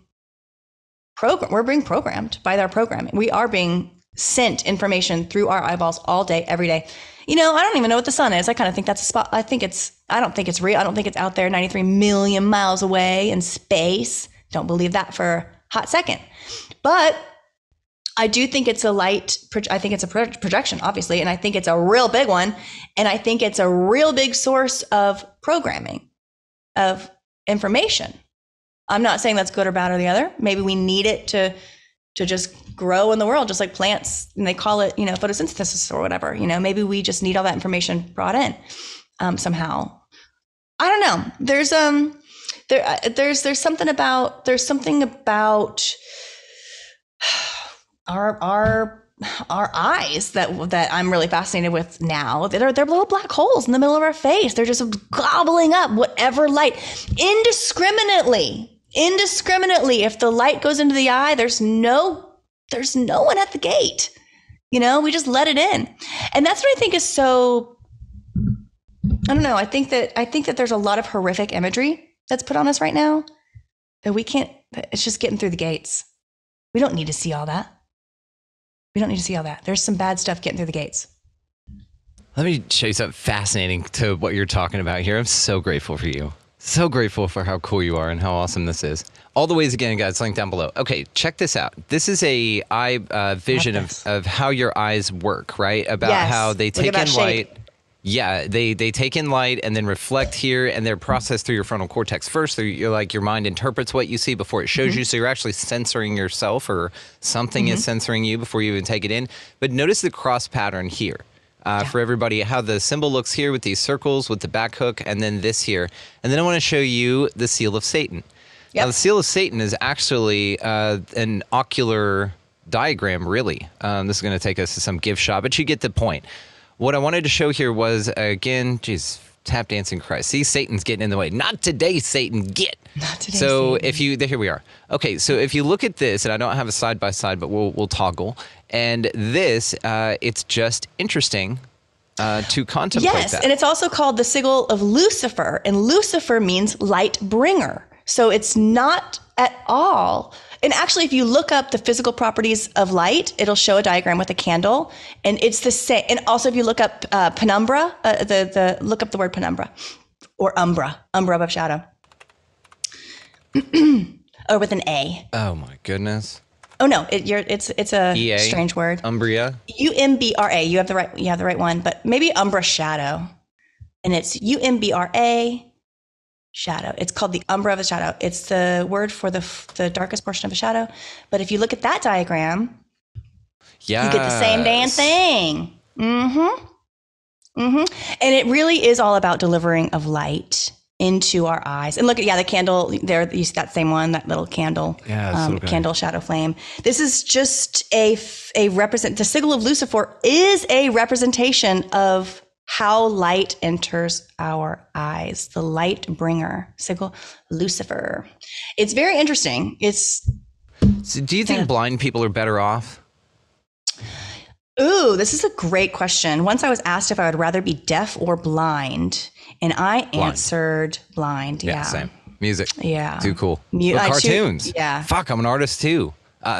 programmed by their programming. We are being sent information through our eyeballs all day, every day. You know, I don't even know what the sun is. I kind of think that's a spot. I don't think it's real. I don't think it's out there 93 million miles away in space. Don't believe that for a hot second. But I do think it's I think it's a projection, obviously. And I think it's a real big one. And I think it's a real big source of programming, of information. I'm not saying that's good or bad or the other. Maybe we need it to just grow in the world, just like plants, and they call it, you know, photosynthesis or whatever. You know, maybe we just need all that information brought in somehow. I don't know. There's something about our eyes that I'm really fascinated with now. They're little black holes in the middle of our face. They're just gobbling up whatever light indiscriminately. If the light goes into the eye, there's no one at the gate. You know, we just let it in. And that's what I think is so, I don't know. I think that there's a lot of horrific imagery that's put on us right now that it's just getting through the gates. We don't need to see all that. There's some bad stuff getting through the gates. Let me show you something fascinating to what you're talking about here. I'm so grateful for you. So grateful for how cool you are and how awesome this is. All the ways again, guys, link down below. Okay, check this out. This is a vision of how your eyes work, right? About how they take in light. Yeah, they take in light and then reflect here, and they're processed through your frontal cortex first. Your mind interprets what you see before it shows you. So you're actually censoring yourself, or something is censoring you before you even take it in. But notice the cross pattern here. For everybody, how the symbol looks here with these circles, with the back hook, and then this here. And then I want to show you the seal of Satan. Now, the seal of Satan is actually an ocular diagram, really. This is going to take us to some gift shop, but you get the point. What I wanted to show here was, again, geez, tap dancing Christ. See, Satan's getting in the way. Not today, Satan, get. Not today, so Satan. Here we are. Okay, so if you look at this, and I don't have a side-by-side, but we'll toggle. And this, it's just interesting to contemplate that. Yes, and it's also called the sigil of Lucifer, and Lucifer means light bringer. So it's not at all. And actually, if you look up the physical properties of light, it'll show a diagram with a candle, and it's the same. And also, if you look up penumbra, look up the word penumbra or umbra above shadow, or with an A. Oh my goodness. Oh no, it's a EA, strange word. Umbria. UMBRA. You have the right one, but maybe umbra shadow, and it's UMBRA. Shadow. It's called the umbra of a shadow. It's the word for the darkest portion of a shadow. But if you look at that diagram, you get the same damn thing. And it really is all about delivering of light into our eyes. And look at, the candle there. You see that same one, that little candle, candle shadow flame. This is just the sigil of Lucifer is a representation of how light enters our eyes, the light bringer, sigil Lucifer. It's very interesting. So do you think blind people are better off? Ooh, this is a great question. Once I was asked if I would rather be deaf or blind, and I answered blind. Yeah, same. Music. Yeah. Too cool. Cartoons. Yeah. Fuck, I'm an artist too.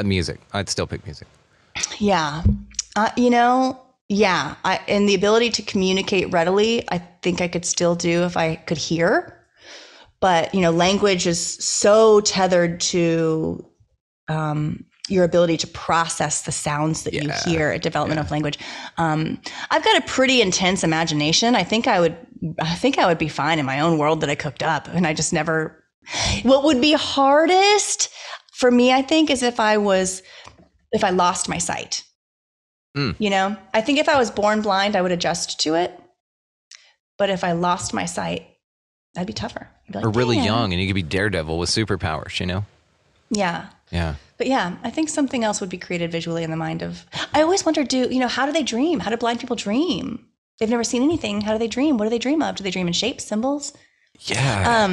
Music. I'd still pick music. Yeah. And the ability to communicate readily, I think I could still do if I could hear. But, language is so tethered to your ability to process the sounds that you hear at development of language. I've got a pretty intense imagination. I think I would be fine in my own world that I cooked up. And I just never, what would be hardest for me, I think, is if I lost my sight. I think if I was born blind, I would adjust to it. But if I lost my sight, that'd be tougher. Be like, or really young and you could be Daredevil with superpowers, Yeah. Yeah. But I think something else would be created visually in the mind of, I always wonder, how do they dream? How do blind people dream? They've never seen anything. How do they dream? What do they dream of? Do they dream in shapes, symbols? Yeah.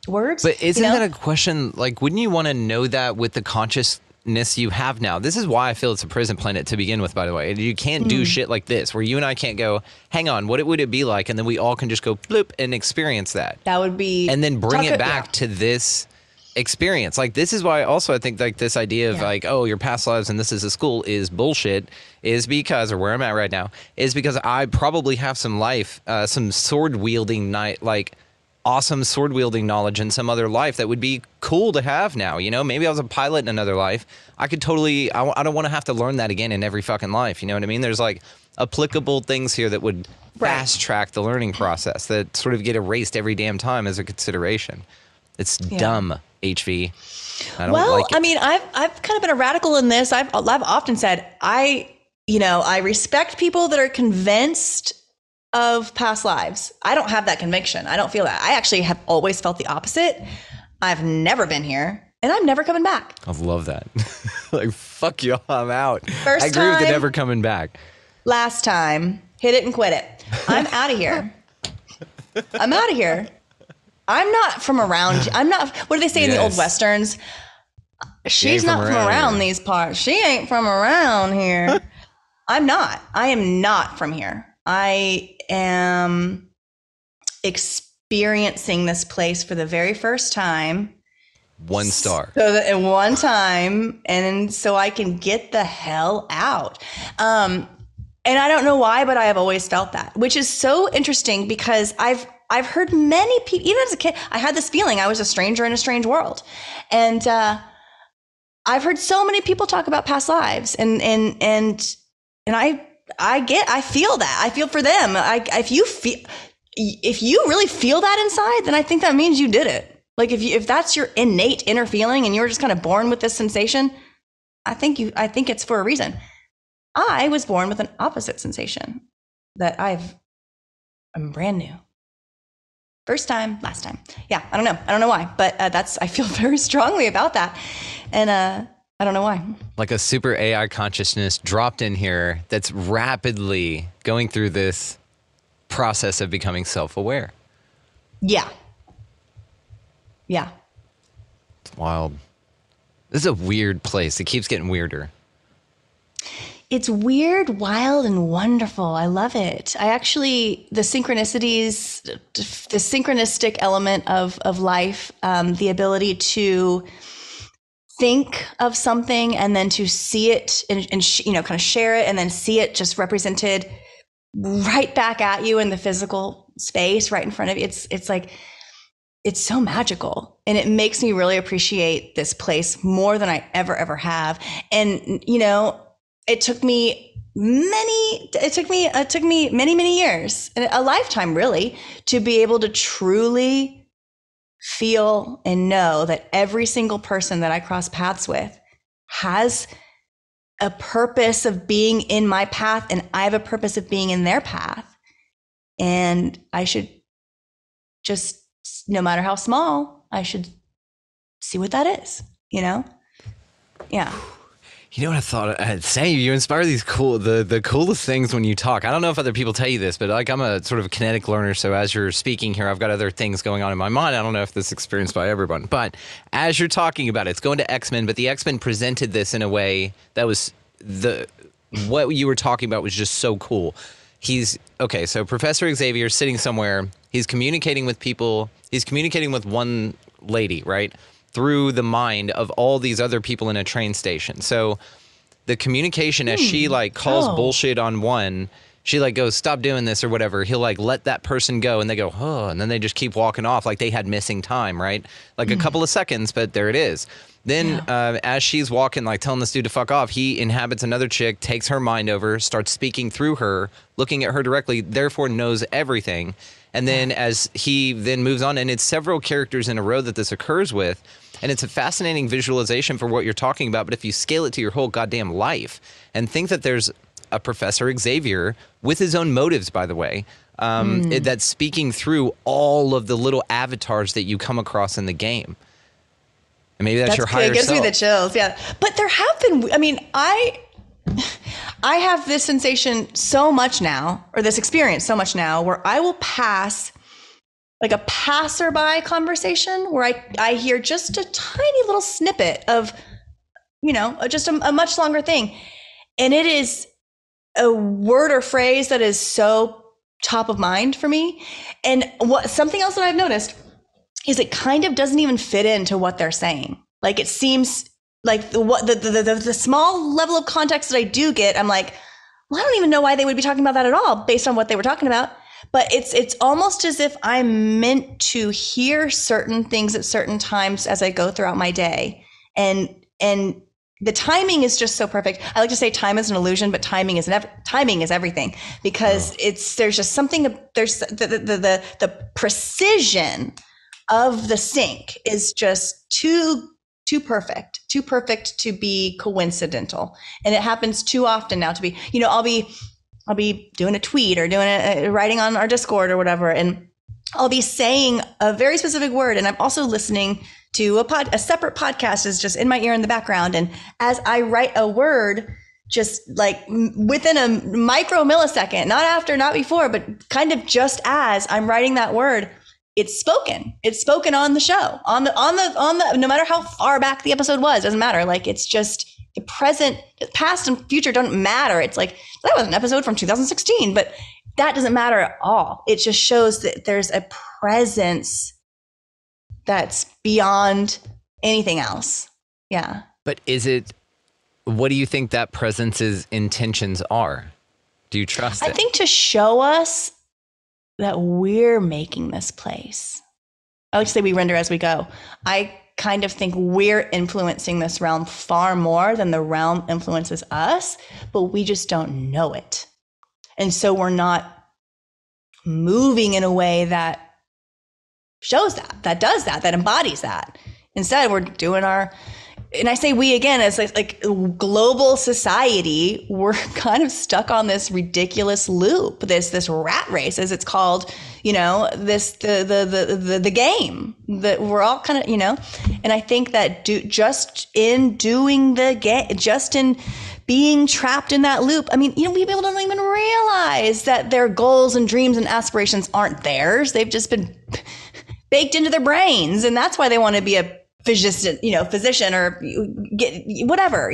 Words? But isn't that a question, like, wouldn't you want to know that with the consciousness you have now? This is why I feel it's a prison planet to begin with, by the way. You can't do shit like this, where you and I can't go, hang on, what would it be like? And then we all can just go bloop and experience that. That would be... And then bring it back to this experience. Like, this is why also I think, like, this idea of like, oh, your past lives and this is a school is bullshit, is because, or where I'm at right now, is because I probably have some life, some sword-wielding awesome sword-wielding knowledge in some other life that would be cool to have now. Maybe I was a pilot in another life. I could totally, I don't want to have to learn that again in every fucking life. You know what I mean? There's like applicable things here that would fast track the learning process that sort of get erased every damn time as a consideration. It's dumb, HV. I don't like it. I mean, I've kind of been a radical in this. I've often said, I respect people that are convinced of past lives. I don't have that conviction. I don't feel that. I actually have always felt the opposite. I've never been here and I'm never coming back. I love that. Like, fuck y'all, I'm out. First I agree with the time, never coming back. Last time, hit it and quit it. I'm out of here. I'm out of here. I'm not from around. I'm not, what do they say in the old Westerns? She's not from around these parts. She ain't from around here. I'm not. I am not from here. I am experiencing this place for the very first time. 1 star. So that at one time, and so I can get the hell out. And I don't know why, but I have always felt that, which is so interesting because I've heard many people, even as a kid, I had this feeling I was a stranger in a strange world. And I've heard so many people talk about past lives, and I feel that. I feel for them. If you really feel that inside, then I think that means you did it. Like if that's your innate inner feeling and you were just kind of born with this sensation, I think it's for a reason. I was born with an opposite sensation that I'm brand new. First time, last time. Yeah, I don't know. I don't know why, but I feel very strongly about that. And I don't know why. Like a super AI consciousness dropped in here that's rapidly going through this process of becoming self-aware. Yeah. Yeah. It's wild. This is a weird place. It keeps getting weirder. It's weird, wild, and wonderful. I love it. The synchronicities, the synchronistic element of life, the ability to think of something and then to see it and kind of share it and then see it just represented right back at you in the physical space right in front of you. It's like, it's so magical, and it makes me really appreciate this place more than I ever have. And, it took me many years, a lifetime really, to be able to truly feel and know that every single person that I cross paths with has a purpose of being in my path, and I have a purpose of being in their path. And I should just, no matter how small, I should see what that is, Yeah. You know what I thought I'd say? You inspire these the coolest things when you talk. I don't know if other people tell you this, but like I'm a sort of a kinetic learner. So as you're speaking here, I've got other things going on in my mind. I don't know if this is experienced by everyone, but as you're talking about it, it's going to X-Men, but the X-Men presented this in a way that was what you were talking about was just so cool. So Professor Xavier sitting somewhere, he's communicating with people. He's communicating with one lady, right? Through the mind of all these other people in a train station. So the communication as she calls bullshit on one, she goes, stop doing this or whatever. He'll let that person go and they go, oh, and then they just keep walking off like they had missing time, right? A couple of seconds, but there it is. Then as she's walking, telling this dude to fuck off, he inhabits another chick, takes her mind over, starts speaking through her, looking at her directly, therefore knows everything. And then as he then moves on, and it's several characters in a row that this occurs with, and it's a fascinating visualization for what you're talking about. But if you scale it to your whole goddamn life and think that there's a Professor Xavier with his own motives, by the way, that's speaking through all of the little avatars that you come across in the game. And maybe that's your higher self. It gives me the chills, yeah. But there have been, I have this sensation so much now, or this experience so much now, where I will pass a passerby conversation where I hear just a tiny little snippet of, just a much longer thing. And it is a word or phrase that is so top of mind for me. And something else that I've noticed is it kind of doesn't even fit into what they're saying. It seems like the small level of context that I do get, I'm like, well, I don't even know why they would be talking about that at all based on what they were talking about. But it's almost as if I'm meant to hear certain things at certain times as I go throughout my day. And the timing is just so perfect. I like to say time is an illusion, but timing is everything, because there's just something, there's the precision of the sync is just too perfect to be coincidental. And it happens too often now to be, I'll be doing a tweet or writing on our Discord or whatever, and I'll be saying a very specific word, and I'm also listening to a separate podcast is just in my ear in the background. And as I write a word, just within a micro millisecond, not after, not before, but kind of just as I'm writing that word, it's spoken on the show, on the, no matter how far back the episode was, doesn't matter. It's just the present, past and future don't matter. It's that was an episode from 2016, but that doesn't matter at all. It just shows that there's a presence that's beyond anything else. Yeah. But what do you think that presence's intentions are? Do you trust it? I think to show us that we're making this place. I like to say we render as we go. I kind of think we're influencing this realm far more than the realm influences us, but we just don't know it. And so we're not moving in a way that shows that does that embodies that. Instead, we're doing our and I say we again, as like global society, we're kind of stuck on this ridiculous loop, this rat race, as it's called, the game that we're all kind of, and I think that just in doing the game, just in being trapped in that loop, I mean, people don't even realize that their goals and dreams and aspirations aren't theirs. They've just been baked into their brains, and that's why they want to be a physician or get whatever,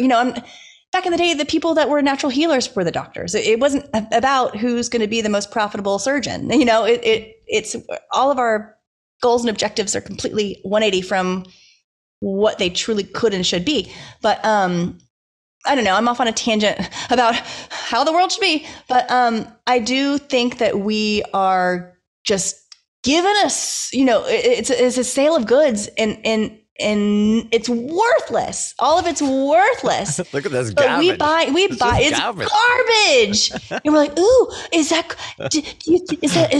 back in the day, the people that were natural healers were the doctors. It wasn't about who's going to be the most profitable surgeon. It's all of our goals and objectives are completely 180 from what they truly could and should be. But, I don't know, I'm off on a tangent about how the world should be. But, I do think that we are just given us, it's a sale of goods and it's worthless. All of it's worthless. Look at this but garbage. We buy it's garbage. And we're like, ooh, is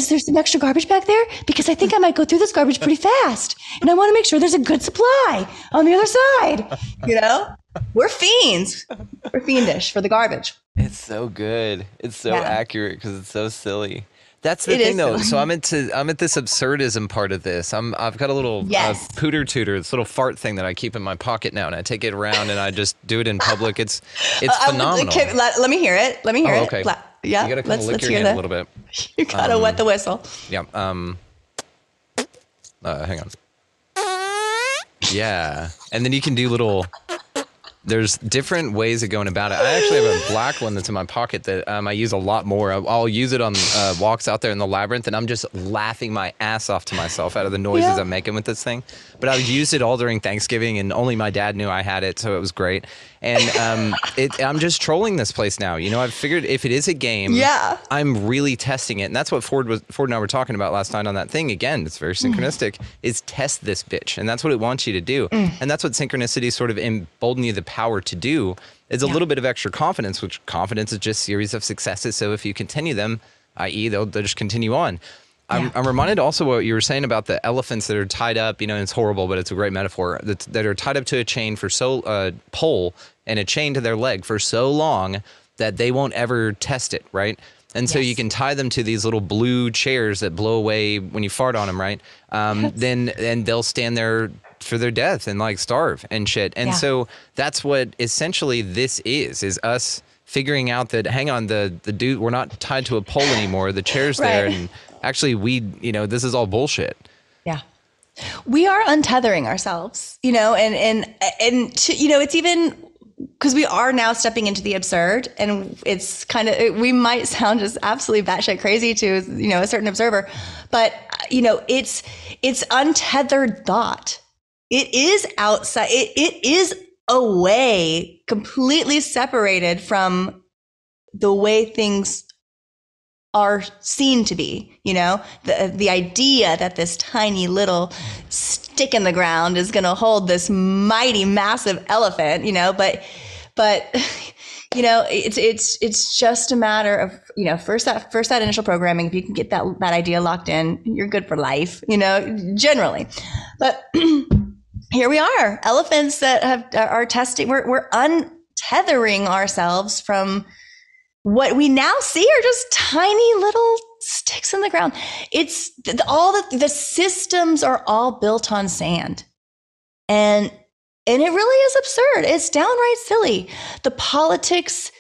there some extra garbage back there? Because I think I might go through this garbage pretty fast. And I want to make sure there's a good supply on the other side. We're fiends. We're fiendish for the garbage. It's so good. It's so accurate because it's so silly. That's the thing, though. So I'm at this absurdism part of this. I've got a little pooter tutor, this little fart thing that I keep in my pocket now, and I take it around and I just do it in public. It's phenomenal. Let me hear it. Let me hear it. Okay. Yeah. You gotta kind of lick your hand a little bit. You gotta wet the whistle. Yeah. Hang on. Yeah, and then you can do little. There's different ways of going about it. I actually have a black one that's in my pocket that I use a lot more. I'll use it on walks out there in the labyrinth, and I'm just laughing my ass off to myself out of the noises I'm making with this thing. But I've used it all during Thanksgiving, and only my dad knew I had it, so it was great. And I'm just trolling this place now. I've figured if it is a game, I'm really testing it. And that's what Ford and I were talking about last night on that thing. Again, it's very synchronistic, is test this bitch. And that's what it wants you to do. And that's what synchronicity sort of embolden you the power to do, is a little bit of extra confidence, which confidence is just series of successes. So if you continue them, i.e. they'll just continue on. I'm reminded also what you were saying about the elephants that are tied up, and it's horrible, but it's a great metaphor, that are tied up to a chain for pole and a chain to their leg for so long that they won't ever test it, right? And so you can tie them to these little blue chairs that blow away when you fart on them, right? Then they'll stand there for their death and like starve and shit. And so that's what essentially this is us figuring out that, hang on, the dude, we're not tied to a pole anymore. The chair's there, and actually this is all bullshit. Yeah. We are untethering ourselves, and it's even because we are now stepping into the absurd, and it's kind of, we might sound just absolutely batshit crazy to, a certain observer, but it's untethered thought. It is outside. It is away, completely separated from the way things are seen to be, the idea that this tiny little stick in the ground is going to hold this mighty massive elephant, but it's just a matter of, first that initial programming. If you can get that idea locked in, you're good for life, generally. But here we are, elephants that are testing. We're untethering ourselves from what we now see are just tiny little sticks in the ground. It's all the systems are all built on sand, and it really is absurd. It's downright silly. The politics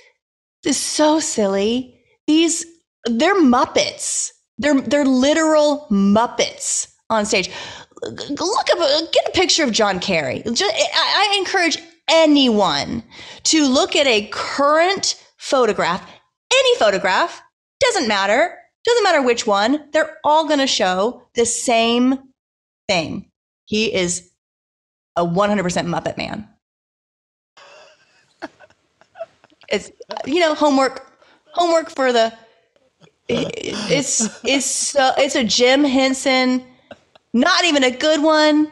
is so silly. They're Muppets. They're literal Muppets on stage. Get a picture of John Kerry. I encourage anyone to look at a current photograph, any photograph, doesn't matter which one, they're all going to show the same thing. He is a 100% Muppet man. It's, homework for the, it's a Jim Henson, not even a good one.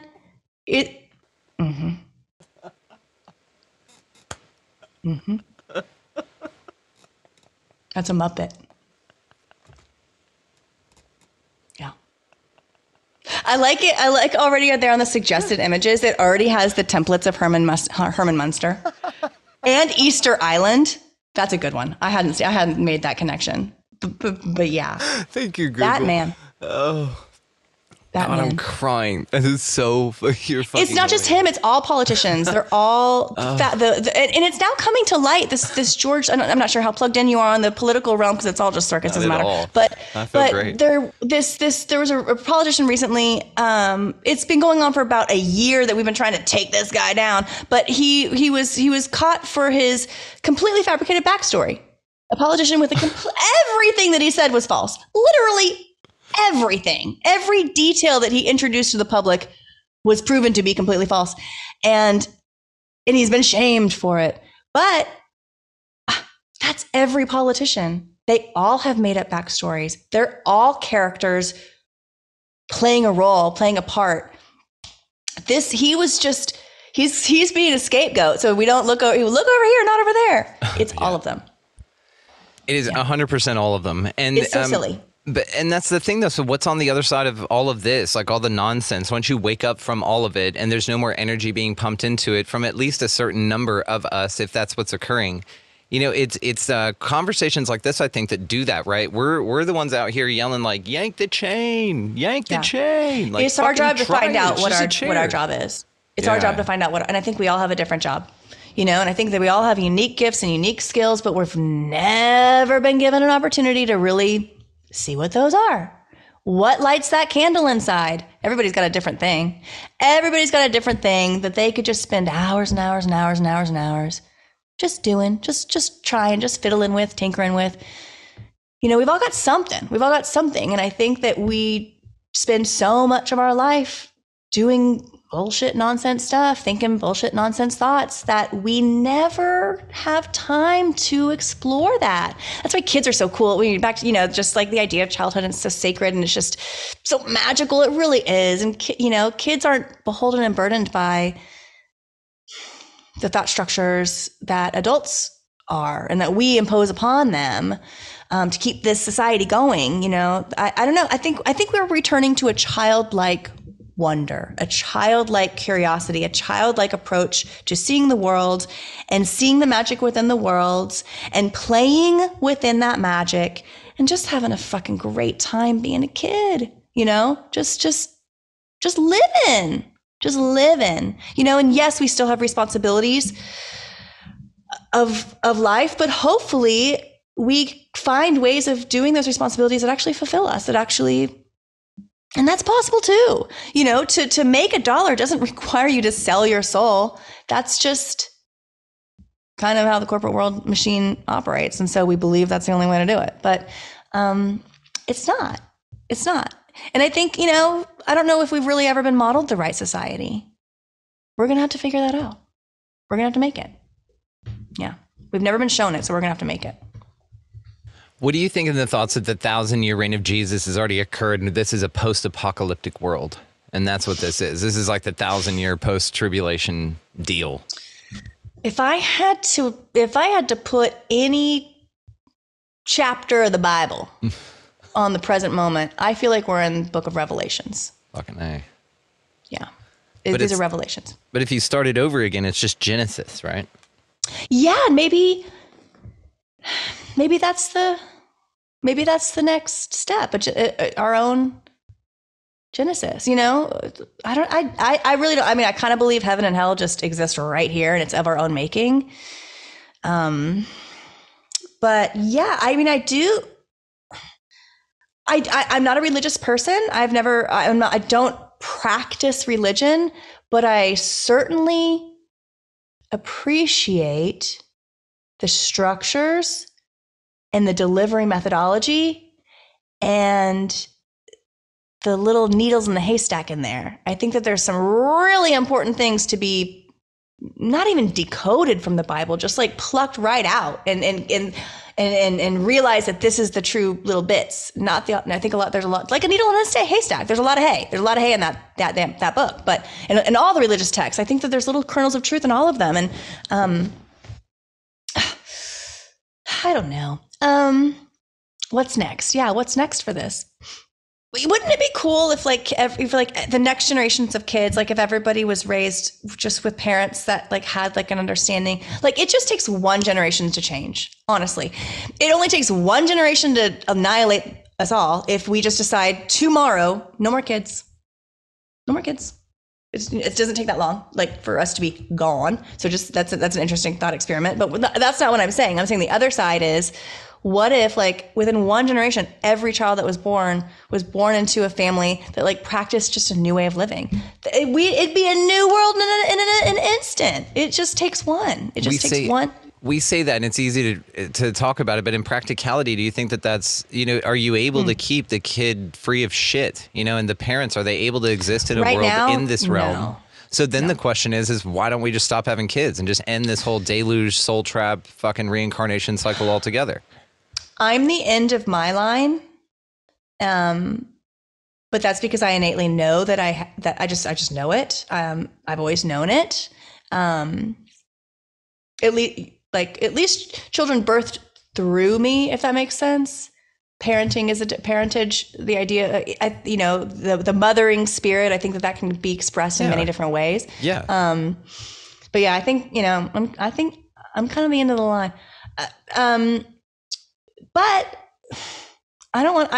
That's a Muppet. Yeah. I like it. I like already there on the suggested images. It already has the templates of Herman Munster and Easter Island. That's a good one. I hadn't made that connection. But yeah. Thank you, Google. Batman. Oh. Batman. God, I'm crying. That is so. You're fucking. It's not just him. It's all politicians. They're all and it's now coming to light. This George. I'm not sure how plugged in you are on the political realm because it's all just circus. Doesn't matter. All. But great. there was a politician recently. It's been going on for about a year that we've been trying to take this guy down. But he was caught for his completely fabricated backstory. A politician with everything that he said was false. Literally. Everything, every detail that he introduced to the public was proven to be completely false. And he's been shamed for it. But that's every politician. They all have made up backstories. They're all characters playing a role, playing a part. He's being a scapegoat. So we don't look over here, not over there. It's all of them. It is 100% all of them. And it's so silly. And that's the thing, though. So what's on the other side of all of this, like all the nonsense, once you wake up from all of it and there's no more energy being pumped into it from at least a certain number of us, if that's what's occurring, it's conversations like this, I think, that do that, right? We're the ones out here yelling like, yank the chain, the chain. Like, it's our job to find out what our job is. It's our job to find out and I think we all have a different job. And I think that we all have unique gifts and unique skills, but we've never been given an opportunity to really see what those are. What lights that candle inside? Everybody's got a different thing. Everybody's got a different thing that they could just spend hours and hours and hours and hours and hours just doing, just trying, just fiddling with, tinkering with. We've all got something. And I think that we spend so much of our life doing bullshit nonsense stuff, thinking bullshit nonsense thoughts that we never have time to explore that. That's why kids are so cool. Back to, just like the idea of childhood, and it's so sacred and it's just so magical. It really is. And, kids aren't beholden and burdened by the thought structures that adults are and that we impose upon them to keep this society going. I don't know. I think we're returning to a childlike wonder, a childlike curiosity, a childlike approach to seeing the world and seeing the magic within the world and playing within that magic and just having a fucking great time being a kid, just living, and yes, we still have responsibilities of life, but hopefully we find ways of doing those responsibilities that actually fulfill us, and that's possible too. To make $1 doesn't require you to sell your soul. That's just kind of how the corporate world machine operates. And so we believe that's the only way to do it. But it's not. And I think, I don't know if we've really ever been modeled the right society. We're going to have to figure that out. We're going to have to make it. Yeah. We've never been shown it, so we're going to have to make it. What do you think of the thoughts that the 1,000-year reign of Jesus has already occurred and this is a post-apocalyptic world? And that's what this is. This is like the 1,000-year post-tribulation deal. If I had to put any chapter of the Bible on the present moment, I feel like we're in the book of Revelations. Fucking A. Yeah. These are Revelations. But if you started over again, it's just Genesis, right? Yeah, maybe that's the next step, our own Genesis. I really don't. I mean, I kind of believe heaven and hell just exist right here, and it's of our own making. But yeah, I mean, I do. I'm not a religious person. I don't practice religion, but I certainly appreciate the structures and the delivery methodology and the little needles in the haystack in there. I think that there's some really important things to be not even decoded from the Bible, just like plucked right out and realize that this is the true little bits. I think there's a lot, like a needle in a haystack. There's a lot of hay. There's a lot of hay in that book. But in all the religious texts, I think that there's little kernels of truth in all of them. And I don't know. What's next? Yeah, what's next for this? Wouldn't it be cool if if the next generations of kids, like if everybody was raised just with parents that like had like an understanding, like it just takes one generation to change. Honestly, it only takes one generation to annihilate us all. If we just decide tomorrow, no more kids, no more kids. It doesn't take that long, like for us to be gone. So just that's an interesting thought experiment. But that's not what I'm saying. I'm saying the other side is, what if like within one generation, every child that was born into a family that like practiced just a new way of living? It'd be a new world in an instant. It just takes one. It just takes one. We say that, and it's easy to talk about it, but in practicality, do you think that that's, are you able to keep the kid free of shit? And the parents, are they able to exist in a world in this realm? No. So then the question is why don't we just stop having kids and just end this whole deluge, soul trap, fucking reincarnation cycle altogether? I'm the end of my line, but that's because I innately know that I just know it. I've always known it. At least children birthed through me, if that makes sense. Parenting is parentage. The idea, the mothering spirit. I think that can be expressed in many different ways. Yeah. But yeah, I think I'm kind of the end of the line. But I don't want.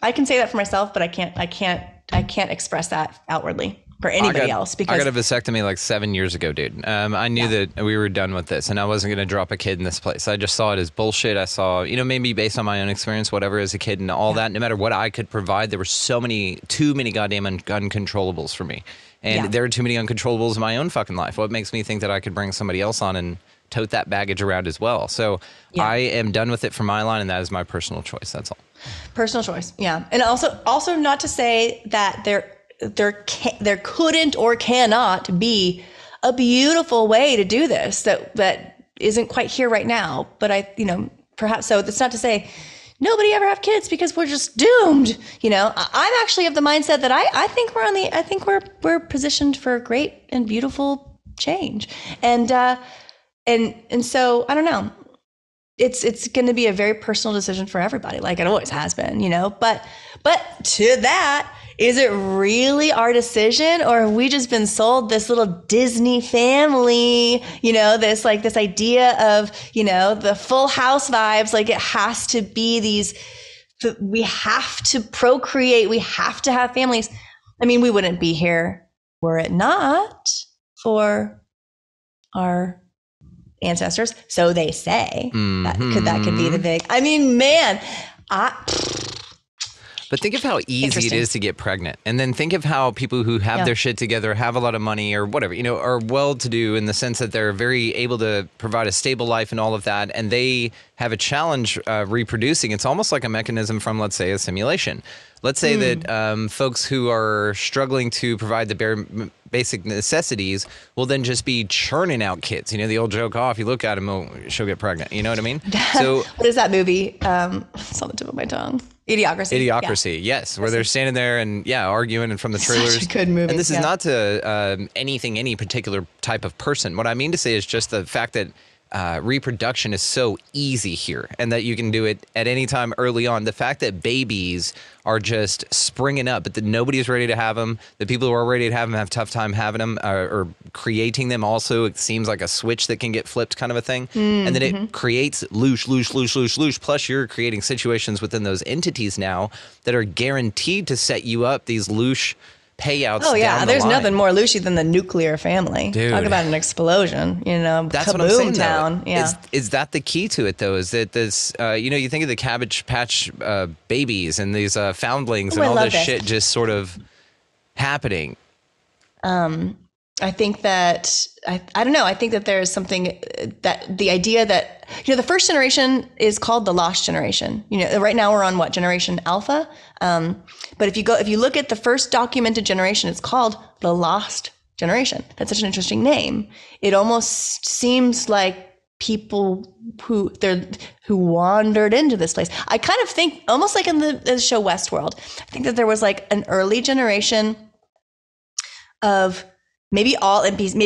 I can say that for myself, but I can't express that outwardly for anybody else. Because I got a vasectomy like 7 years ago, dude. I knew that we were done with this, and I wasn't going to drop a kid in this place. I just saw it as bullshit. I saw, maybe based on my own experience, whatever, as a kid and all that. No matter what I could provide, there were too many goddamn uncontrollables for me, and there are too many uncontrollables in my own fucking life. What makes me think that I could bring somebody else on and tote that baggage around as well? So I am done with it for my line, and that is my personal choice. That's all. Personal choice. Yeah. And also not to say that there couldn't or cannot be a beautiful way to do this that isn't quite here right now. But perhaps so. That's not to say nobody ever have kids because we're just doomed. I'm actually of the mindset that I think we're positioned for great and beautiful change. And so I don't know. It's going to be a very personal decision for everybody, like it always has been, But to that, is it really our decision, or have we just been sold this little Disney family? This idea of the Full House vibes. Like it has to be these. We have to procreate. We have to have families. I mean, we wouldn't be here were it not for our ancestors, so they say. Mm-hmm. That could be the big. I mean, man, But think of how easy it is to get pregnant, and then think of how people who have their shit together, have a lot of money or whatever, are well-to-do in the sense that they're very able to provide a stable life and all of that, and they have a challenge reproducing. It's almost like a mechanism from, let's say, a simulation. Let's say that folks who are struggling to provide the basic necessities will then just be churning out kids. The old joke, if you look at them, she'll get pregnant. You know what I mean? So what is that movie? It's on the tip of my tongue. Idiocracy, yes. Where they're standing there and, arguing and from the trailers. Such a good movie. And this is not to any particular type of person. What I mean to say is just the fact that reproduction is so easy here, and that you can do it at any time early on. The fact that babies are just springing up, but that nobody's ready to have them. The people who are ready to have them have a tough time having them or creating them. Also, it seems like a switch that can get flipped, kind of a thing. Mm-hmm. And then it creates loosh. Plus, you're creating situations within those entities now that are guaranteed to set you up these loosh payouts. Oh yeah, there's nothing more looshy than the nuclear family. Dude. Talk about an explosion. That's what I'm saying. Town. Yeah. Is that the key to it though? Is that this? You think of the Cabbage Patch babies and these foundlings and all this shit just sort of happening. I think that I don't know. I think that there is something that the idea that the first generation is called the lost generation. Right now we're on what, generation alpha? But if you look at the first documented generation, it's called the lost generation. That's such an interesting name. It almost seems like people who wandered into this place. I kind of think almost like in the show Westworld. I think that there was like an early generation of Maybe all NPCs,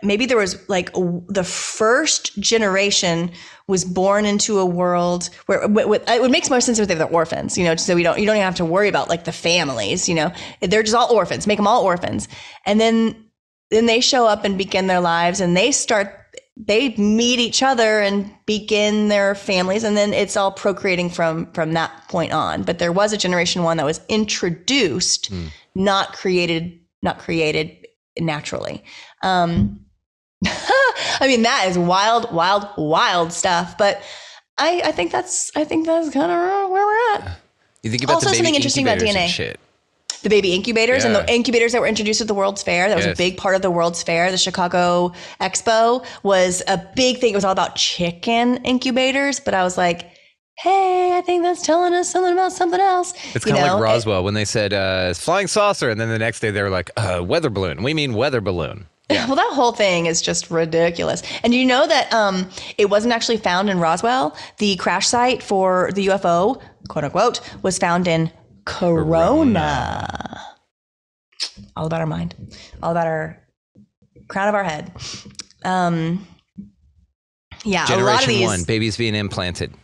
maybe there was like the first generation was born into a world where it makes more sense if they're orphans, you know, so you don't even have to worry about like the families, you know, they're just all orphans, make them all orphans. And then they show up and begin their lives and they meet each other and begin their families. And then it's all procreating from that point on. But there was a generation one that was introduced, not created naturally. I mean, that is wild stuff. But I think that's kind of where we're at. You think about also the baby something interesting about DNA. Shit. The baby incubators and the incubators that were introduced at the World's Fair. That was a big part of the World's Fair. The Chicago Expo was a big thing. It was all about chicken incubators. But I was like, hey, I think that's telling us something about something else. It's kind of like Roswell when they said flying saucer. And then the next day they were like, weather balloon. We mean weather balloon. Yeah. Well, that whole thing is just ridiculous. And you know that it wasn't actually found in Roswell. The crash site for the UFO, quote unquote, was found in Corona. All about our mind. All about our crown of our head. Yeah, Generation a lot of these. 1, babies being implanted.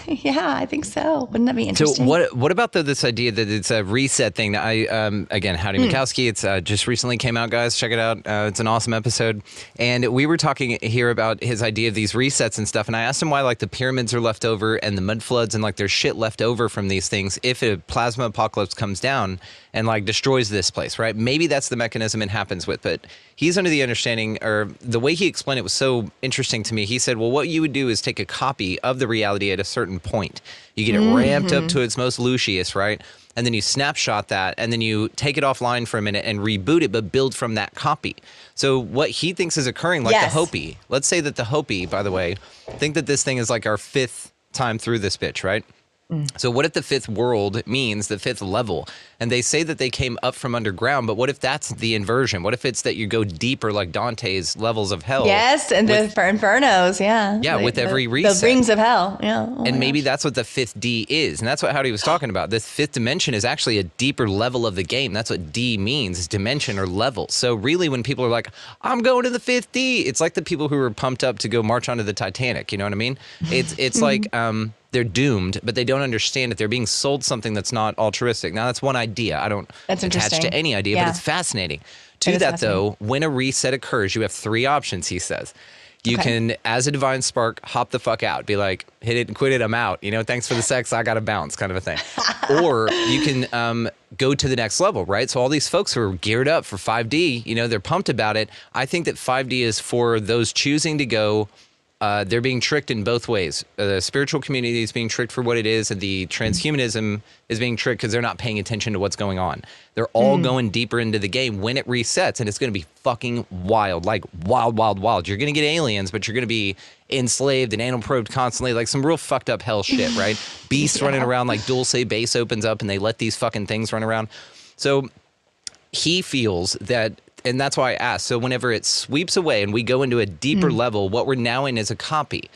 Yeah, I think so. Wouldn't that be interesting? So what about this idea that it's a reset thing? Again, Howdy Mikowski, it's just recently came out, guys. Check it out. It's an awesome episode. And we were talking here about his idea of these resets and stuff. And I asked him why like the pyramids are left over and the mud floods and like there's shit left over from these things if a plasma apocalypse comes down and like destroys this place, right? Maybe that's the mechanism it happens with. But he's under the understanding, or the way he explained it was so interesting to me. He said, well, what you would do is take a copy of the reality at a certain point. You get it ramped up to its most Lucius, right? And then you snapshot that, and then you take it offline for a minute and reboot it, but build from that copy. So what he thinks is occurring, like the Hopi. Let's say that the Hopi, by the way, think that this thing is like our 5th time through this bitch, right? So what if the 5th world means the 5th level? And they say that they came up from underground, but what if that's the inversion? What if it's that you go deeper like Dante's levels of hell? Yes, and the infernos, yeah. Yeah, with every reset. The rings of hell, yeah. Oh and maybe that's what the 5th D is. And that's what Howdy was talking about. This 5th dimension is actually a deeper level of the game. That's what D means, is dimension or level. So really when people are like, I'm going to the 5th D, it's like the people who were pumped up to go march onto the Titanic. You know what I mean? It's like... they're doomed, but they don't understand that they're being sold something that's not altruistic. Now, that's one idea. I don't attach to any idea, but it's fascinating. To that, though, when a reset occurs, you have 3 options, he says. You can, as a divine spark, hop the fuck out. Be like, hit it and quit it, I'm out. You know, thanks for the sex, I gotta bounce, kind of a thing. Or you can go to the next level, right? So all these folks who are geared up for 5D, you know, they're pumped about it. I think that 5D is for those choosing to go. They're being tricked in both ways. The spiritual community is being tricked for what it is, and the transhumanism is being tricked because they're not paying attention to what's going on. They're all going deeper into the game when it resets, and it's going to be fucking wild, like wild. You're going to get aliens, but you're going to be enslaved and anal probed constantly, like some real fucked up hell shit, right? Beasts running around, like Dulce base opens up, and they let these fucking things run around. So he feels that... And that's why I asked. So whenever it sweeps away and we go into a deeper level, what we're now in is a copy.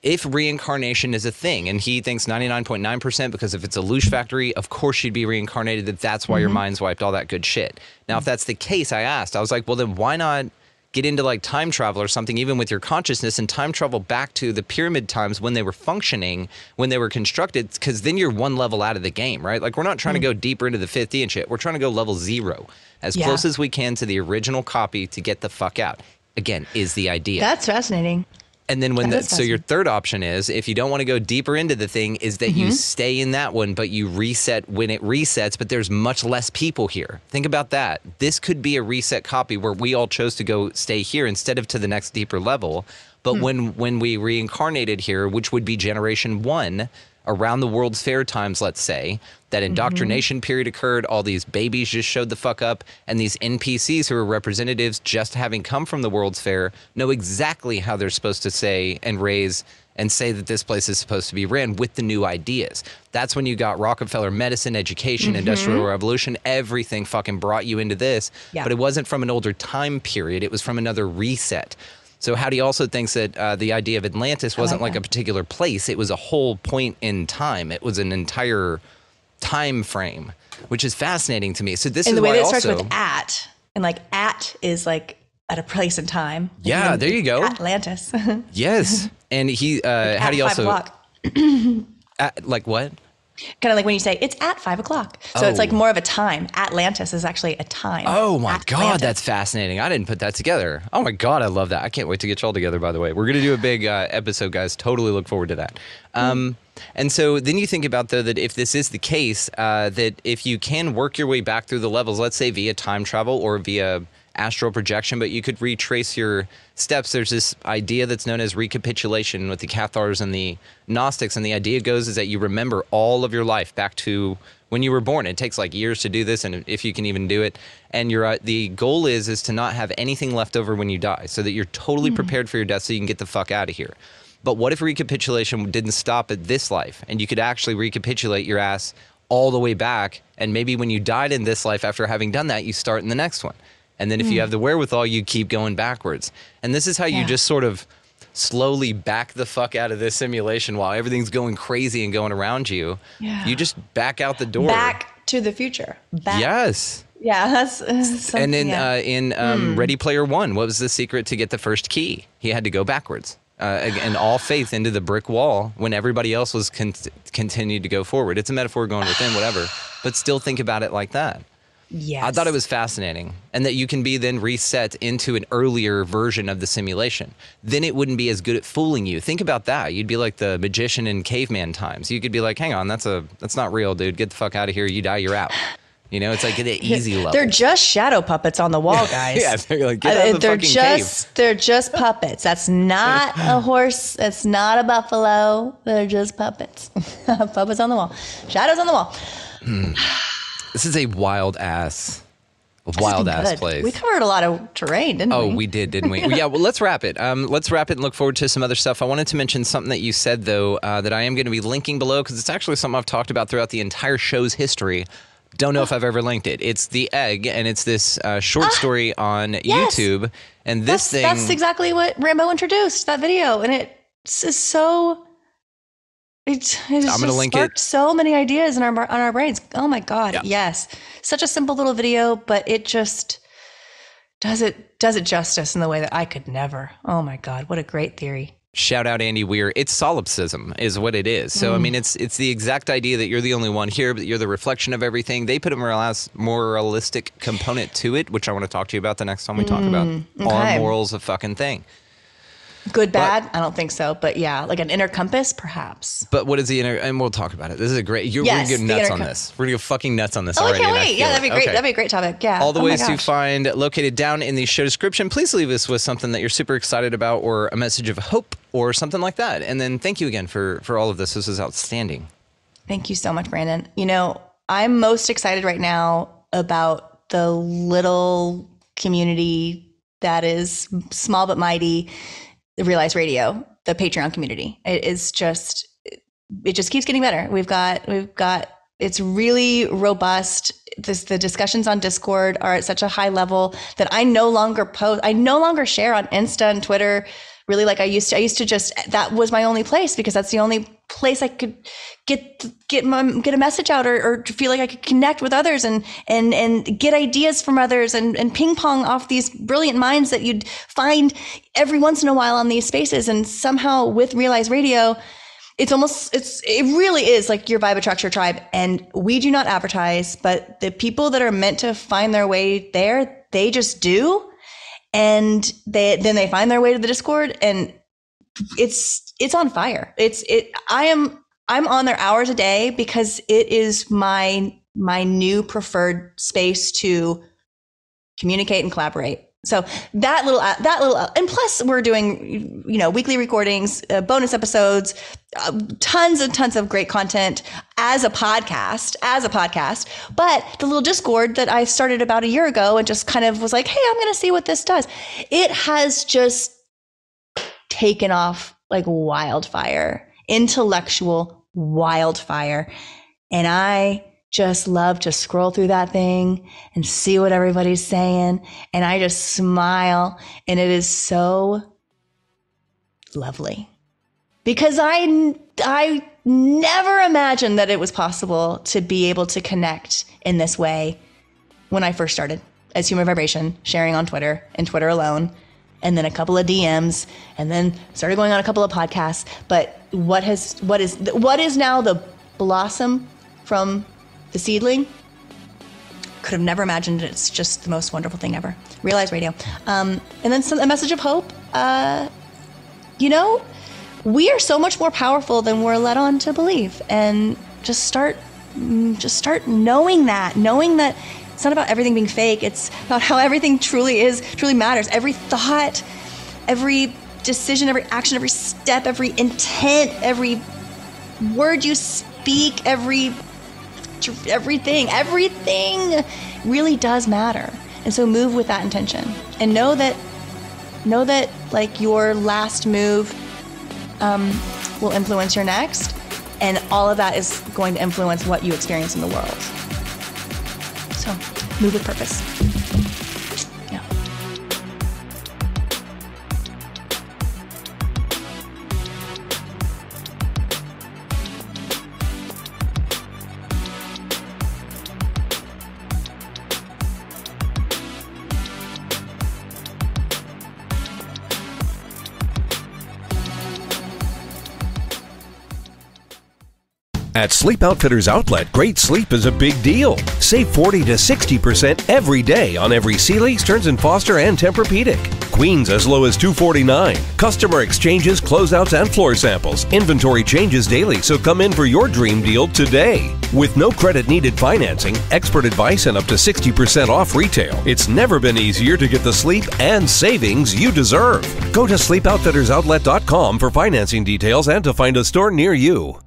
If reincarnation is a thing, and he thinks 99.9%, because if it's a louche factory, of course you'd be reincarnated, that's why your mind's wiped, all that good shit. Now, if that's the case, I was like, well, then why not get into like time travel or something, even with your consciousness, and time travel back to the pyramid times when they were functioning, when they were constructed, because then you're one level out of the game, right? Like, we're not trying to go deeper into the 50 and shit. We're trying to go level 0, as close as we can to the original copy to get the fuck out. Again, is the idea. That's fascinating. And then so your third option is, if you don't want to go deeper into the thing, is that you stay in that one, but you reset when it resets, but there's much less people here. Think about that. This could be a reset copy where we all chose to go stay here instead of to the next deeper level. But when we reincarnated here, which would be generation 1, around the World's Fair times, let's say, that indoctrination period occurred, all these babies just showed the fuck up, and these NPCs who are representatives just having come from the World's Fair know exactly how they're supposed to say and raise and say that this place is supposed to be ran with the new ideas. That's when you got Rockefeller medicine, education, industrial revolution, everything fucking brought you into this. But it wasn't from an older time period, it was from another reset. So Howdy also thinks that the idea of Atlantis wasn't like a particular place. It was a whole point in time. It was an entire time frame, which is fascinating to me. So this is why also... And the way that it starts with at And like at is like at a place and time. Yeah, there you go. Atlantis. Yes. And he, like how do you also, 5:00. like what? Kind of like when you say it's at 5:00. So it's like more of a time. Atlantis is actually a time. Oh my God, Atlantis. that's fascinating. I didn't put that together. Oh my God, I love that. I can't wait to get you all together, by the way. We're going to do a big episode, guys. Totally look forward to that. And so then you think about, though, that if this is the case, that if you can work your way back through the levels, let's say via time travel or via astral projection, but you could retrace your steps. There's this idea that's known as recapitulation with the Cathars and the Gnostics, and the idea goes is that you remember all of your life back to when you were born. It takes like years to do this, and if you can even do it, and the goal is to not have anything left over when you die, so that you're totally prepared for your death, so you can get the fuck out of here. But what if recapitulation didn't stop at this life, and you could actually recapitulate your ass all the way back, and maybe when you died in this life, after having done that, you start in the next one. And then if you have the wherewithal, you keep going backwards. And this is how you just sort of slowly back the fuck out of this simulation while everything's going crazy and going around you. Yeah. You just back out the door. Back to the future. Back. Yes. Yeah, that's something. And then in Ready Player One, what was the secret to get the first key? He had to go backwards. And all faith into the brick wall when everybody else was continued to go forward. It's a metaphor going within, whatever. But still think about it like that. Yes. I thought it was fascinating, and that you can be then reset into an earlier version of the simulation. Then it wouldn't be as good at fooling you. Think about that. You'd be like the magician in caveman times. You could be like, hang on, that's not real, dude. Get the fuck out of here. You die, you're out. You know, it's like at an easy level. They're just shadow puppets on the wall, guys. Yeah, they're like, get out of the fucking cave. They're just puppets. That's not a horse. That's not a buffalo. They're just puppets. Puppets on the wall. Shadows on the wall. This is a wild ass place. We covered a lot of terrain, didn't we? Oh, we didn't we? Yeah, well, let's wrap it. Let's wrap it and look forward to some other stuff. I wanted to mention something that you said, though, that I am going to be linking below, because it's actually something I've talked about throughout the entire show's history. Don't know if I've ever linked it. It's The Egg, and it's this short story on YouTube. And that's exactly what Rambo introduced, that video. And it's so... It's I'm going to link it. So many ideas in our brains. Oh my God. Yeah. Yes. Such a simple little video, but it just does it justice in the way that I could never. Oh my God. What a great theory. Shout out Andy Weir. It's solipsism is what it is. So, I mean, it's the exact idea that you're the only one here, but you're the reflection of everything. They put a moralistic component to it, which I want to talk to you about the next time we talk about are morals a fucking thing. Good, bad? I don't think so. But yeah, like an inner compass, perhaps. But what is the inner, and we'll talk about it. This is a great, we're going to go nuts on this. We're going to go fucking nuts on this already. I can't wait. Yeah, that'd be great. Okay. That'd be a great topic. Yeah. All the ways to find located down in the show description. Please leave us with something that you're super excited about, or a message of hope or something like that. And then thank you again for all of this. This is outstanding. Thank you so much, Brandon. You know, I'm most excited right now about the little community that is small but mighty, the Realize Radio, the Patreon community. It just keeps getting better. We've got, it's really robust. The discussions on Discord are at such a high level that I no longer share on Insta and Twitter really like I used to. I used to just, that was my only place, because that's the only place I could get a message out, or feel like I could connect with others and get ideas from others and ping pong off these brilliant minds that you'd find every once in a while on these spaces. And somehow with Realize Radio, it really is like your vibe attracts your tribe. And we do not advertise, but the people that are meant to find their way there, they just do. And then they find their way to the Discord, and it's on fire. I'm on there hours a day, because it is my new preferred space to communicate and collaborate. So that little, and plus we're doing, weekly recordings, bonus episodes, tons and tons of great content as a podcast. But the little Discord that I started about a year ago and just kind of was like, hey, I'm going to see what this does. It has just taken off like wildfire, intellectual wildfire. And I just love to scroll through that thing and see what everybody's saying. And I just smile, and it is so lovely, because I never imagined that it was possible to be able to connect in this way when I first started. as Human Vibration, sharing on Twitter and Twitter alone, and then a couple of DMs, and then started going on a couple of podcasts. But what is now the blossom from the seedling? Could have never imagined it. It's just the most wonderful thing ever. Realize Radio. And then a message of hope. We are so much more powerful than we're led on to believe. And just start knowing that it's not about everything being fake. It's about how everything truly matters. Every thought, every decision, every action, every step, every intent, every word you speak, everything really does matter. And so move with that intention, and know that like your last move will influence your next, and all of that is going to influence what you experience in the world. So move with purpose. Yeah. At Sleep Outfitters Outlet, great sleep is a big deal. Save 40 to 60% every day on every Sealy, Stearns & Foster, and Tempur-Pedic. Queens as low as $249. Customer exchanges, closeouts, and floor samples. Inventory changes daily, so come in for your dream deal today. With no credit needed financing, expert advice, and up to 60% off retail, it's never been easier to get the sleep and savings you deserve. Go to sleepoutfittersoutlet.com for financing details and to find a store near you.